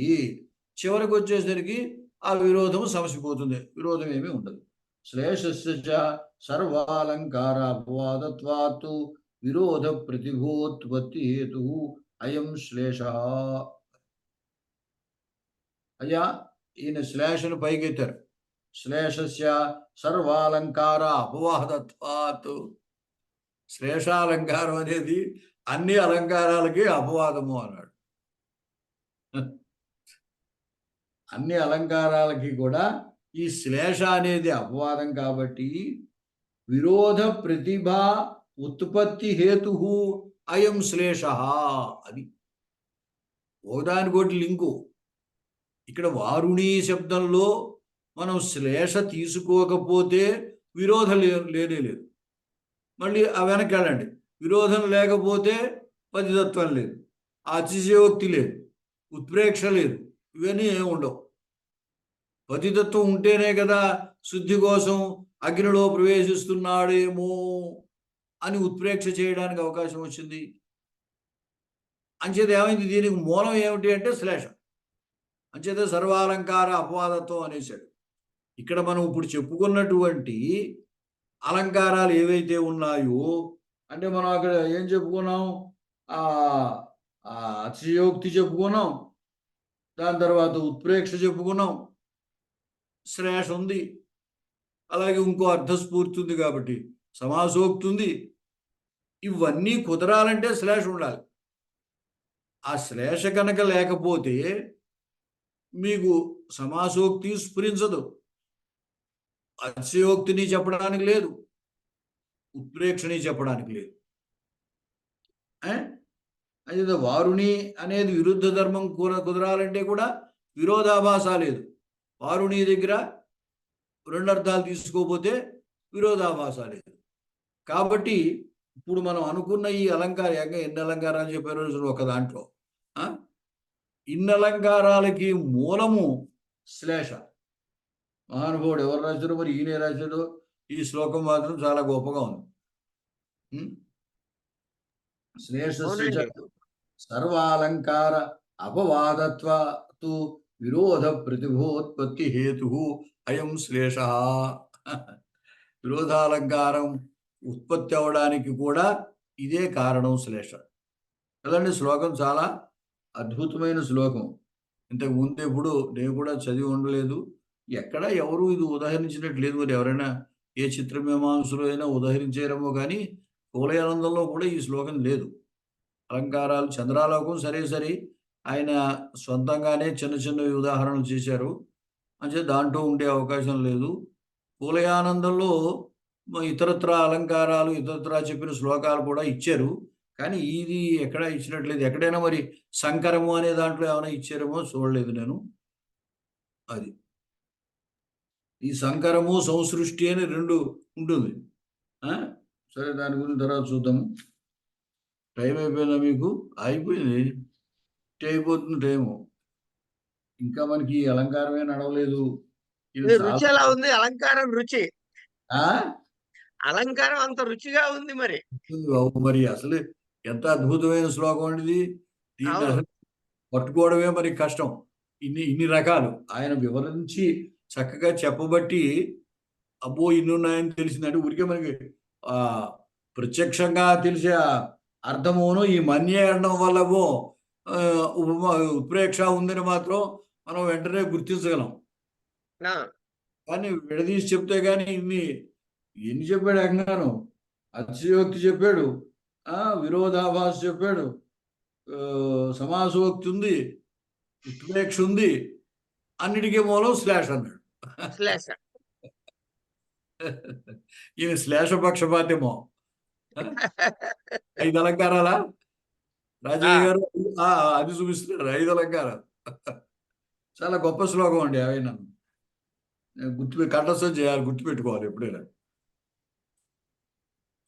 చివరికి వచ్చేసరికి ఆ విరోధము సమసిపోతుంది, విరోధం ఏమీ ఉండదు. శ్లేషస్య చ సర్వాలంకార అపవాదత్వాత్తు విరోధ ప్రతిభోత్పత్తి హేతు అయం శ్లేష. అయ్యా, ఈయన శ్లేషను పైకెత్తారు. శ్లేషస్య సర్వాలంకార అపవాదత్వాత్. శ్లేషాలంకారం అనేది అన్ని అలంకారాలకి అపవాదము అన్నాడు. అన్ని అలంకారాలకి కూడా ఈ శ్లేష అనేది అపవాదం కాబట్టి విరోధ ప్రతిభ ఉత్పత్తి హేతు అయం శ్లేష. అది ఒకదానికోటి లింకు. ఇక్కడ వారుణి శబ్దంలో మనం శ్లేష తీసుకోకపోతే విరోధం లేనే లేదు. మళ్ళీ ఆ వెనక్కి వెళ్ళండి, విరోధం లేకపోతే పతితత్వం లేదు, అతిశయోక్తి లేదు, ఉత్ప్రేక్ష లేదు, ఇవన్నీ ఏమి ఉండవు. పతితత్వం ఉంటేనే కదా శుద్ధి కోసం అగ్నిలో ప్రవేశిస్తున్నాడేమో అని ఉత్ప్రేక్ష చేయడానికి అవకాశం వచ్చింది. అంచేత ఏమైంది, దీనికి మూలం ఏమిటి అంటే శ్లేష. అంచేత సర్వాలంకార అపవాదత్వం అనేసాడు. ఇక్కడ మనం ఇప్పుడు చెప్పుకున్నటువంటి అలంకారాలు ఏవైతే ఉన్నాయో, అంటే మనం అక్కడ ఏం చెప్పుకున్నాం, అతిశయోక్తి చెప్పుకున్నాం, దాని తర్వాత ఉత్ప్రేక్ష చెప్పుకున్నాం, శ్లేష ఉంది, అలాగే ఇంకో అర్థస్ఫూర్తి ఉంది కాబట్టి సమాసోక్తి ఉంది. ఇవన్నీ కుదరాలంటే శ్లేష ఉండాలి. ఆ శ్లేష కనుక లేకపోతే మీకు సమాసోక్తి స్ఫురించదు, అతిశయోక్తిని చెప్పడానికి లేదు, ఉత్ప్రేక్షని చెప్పడానికి లేదు. అయితే వారుణి అనేది విరుద్ధ ధర్మం కుదరాలంటే కూడా విరోధాభాస లేదు. వారుణి దగ్గర రెండు అర్థాలు తీసుకోపోతే విరోధాభాస లేదు. కాబట్టి ఇప్పుడు మనం అనుకున్న ఈ అలంకారం ఎన్ని అలంకారాలు చెప్పారు ఒక దాంట్లో, ఇన్ని అలంకారాలకి మూలము శ్లేష. మహానుభావుడు ఎవరు రాశారు మరి, ఈయనే రాశాడు. ఈ శ్లోకం మాత్రం చాలా గొప్పగా ఉంది. శ్లేషస్య సర్వాలంకార అపవాదత్వాత్తు విరోధ ప్రతిభోత్పత్తి హేతు అయం శ్లేష. విరోధాలంకారం ఉత్పత్తి అవడానికి కూడా ఇదే కారణం శ్లేష. కదండి, శ్లోకం చాలా అద్భుతమైన శ్లోకం. ఇంతకు ముందు ఎప్పుడు నేను కూడా చదివి ఉండలేదు, ఎక్కడ ఎవరు ఇది ఉదాహరించినట్టు లేదు. మరి ఎవరైనా ఏ చిత్రమీమాంసలో అయినా ఉదాహరించారేమో కానీ కువలయానందంలో కూడా ఈ శ్లోకం లేదు. అలంకారాలు చంద్రాలోకం సరే ఆయన సొంతంగానే చిన్న చిన్న ఉదాహరణలు చేశారు, అంటే దాంట్లో ఉండే అవకాశం లేదు. కువలయానందంలో ఇతరత్ర అలంకారాలు ఇతరత్ర చెప్పిన శ్లోకాలు కూడా ఇచ్చారు, కానీ ఇది ఎక్కడ ఇచ్చినట్లేదు. ఎక్కడైనా మరి సంకరము అనే దాంట్లో ఏమైనా ఇచ్చారేమో చూడలేదు నేను. అది ఈ సంకరము సంసృష్టి అని రెండు ఉంటుంది. సరే, దాని గురించి తర్వాత చూద్దాము. టైం అయిపోయిందా మీకు? అయిపోయింది, అయిపోతుంది టైము. ఇంకా మనకి అలంకారమే నడవలేదు. రుచి ఎలా ఉంది? అలంకారం రుచి, అలంకారం అంత రుచిగా ఉంది. మరి అసలు ఎంత అద్భుతమైన శ్లోకం అండి. దీన్ని అసలు పట్టుకోవడమే మరి కష్టం. ఇన్ని రకాలు ఆయన వివరించి చక్కగా చెప్పబట్టి అబ్బో ఇన్ని ఉన్నాయని తెలిసిందంటే, ఊరికే మనకి ప్రత్యక్షంగా తెలిసే అర్థమును ఈ మన్యే అనడం వల్లవో ఉత్ప్రేక్ష ఉందని మాత్రం మనం వెంటనే గుర్తించగలం. కానీ విడదీసి చెప్తే కానీ ఎన్ని చెప్పాడు అంగాను. అతిశయోక్తి చెప్పాడు, విరోధాభాస చెప్పాడు, సమాసోక్తి ఉంది, ఉత్ప్రేక్ష ఉంది, అన్నిటికీ మూలం శ్లేష అన్నాడు. ఈయన శ్లేష పక్షపాతేమో. 5 అలంకారాలా రాజయ్య గారు? అది చూపిస్తున్నారు 5 అలంకారాలు. చాలా గొప్ప శ్లోకం అండి. అవి నన్ను కంఠస్థం చేయాలి, గుర్తుపెట్టుకోవాలి ఎప్పుడైనా.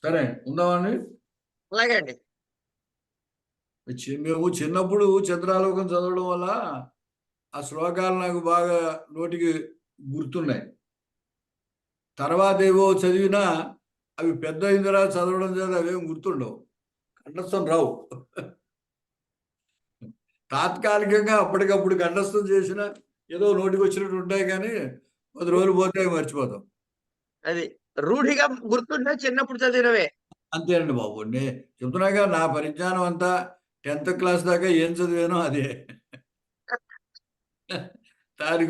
సరే, ఉందామండి. అలాగే అండి. మేము చిన్నప్పుడు చంద్రాలోకం చదవడం వల్ల ఆ శ్లోకాలు నాకు బాగా నోటికి గుర్తున్నాయి. తర్వాత ఏవో చదివినా అవి పెద్ద అయిన తర్వాత చదవడం చేత అవేం గుర్తుండవు, కంఠస్థం రావు. తాత్కాలికంగా అప్పటికప్పుడు కంఠస్థం చేసిన ఏదో నోటికి వచ్చినట్టు ఉంటాయి కానీ 10 రోజులు పోతే అవి మర్చిపోతాం. అది రూఢిగా గుర్తుంటే చిన్నప్పుడు చదివినవే. అంతేనండి బాబు. చెప్తున్నాగా నా పరిజ్ఞానం అంతా 10th క్లాస్ దాకా ఏం చదివానో అదే. దాని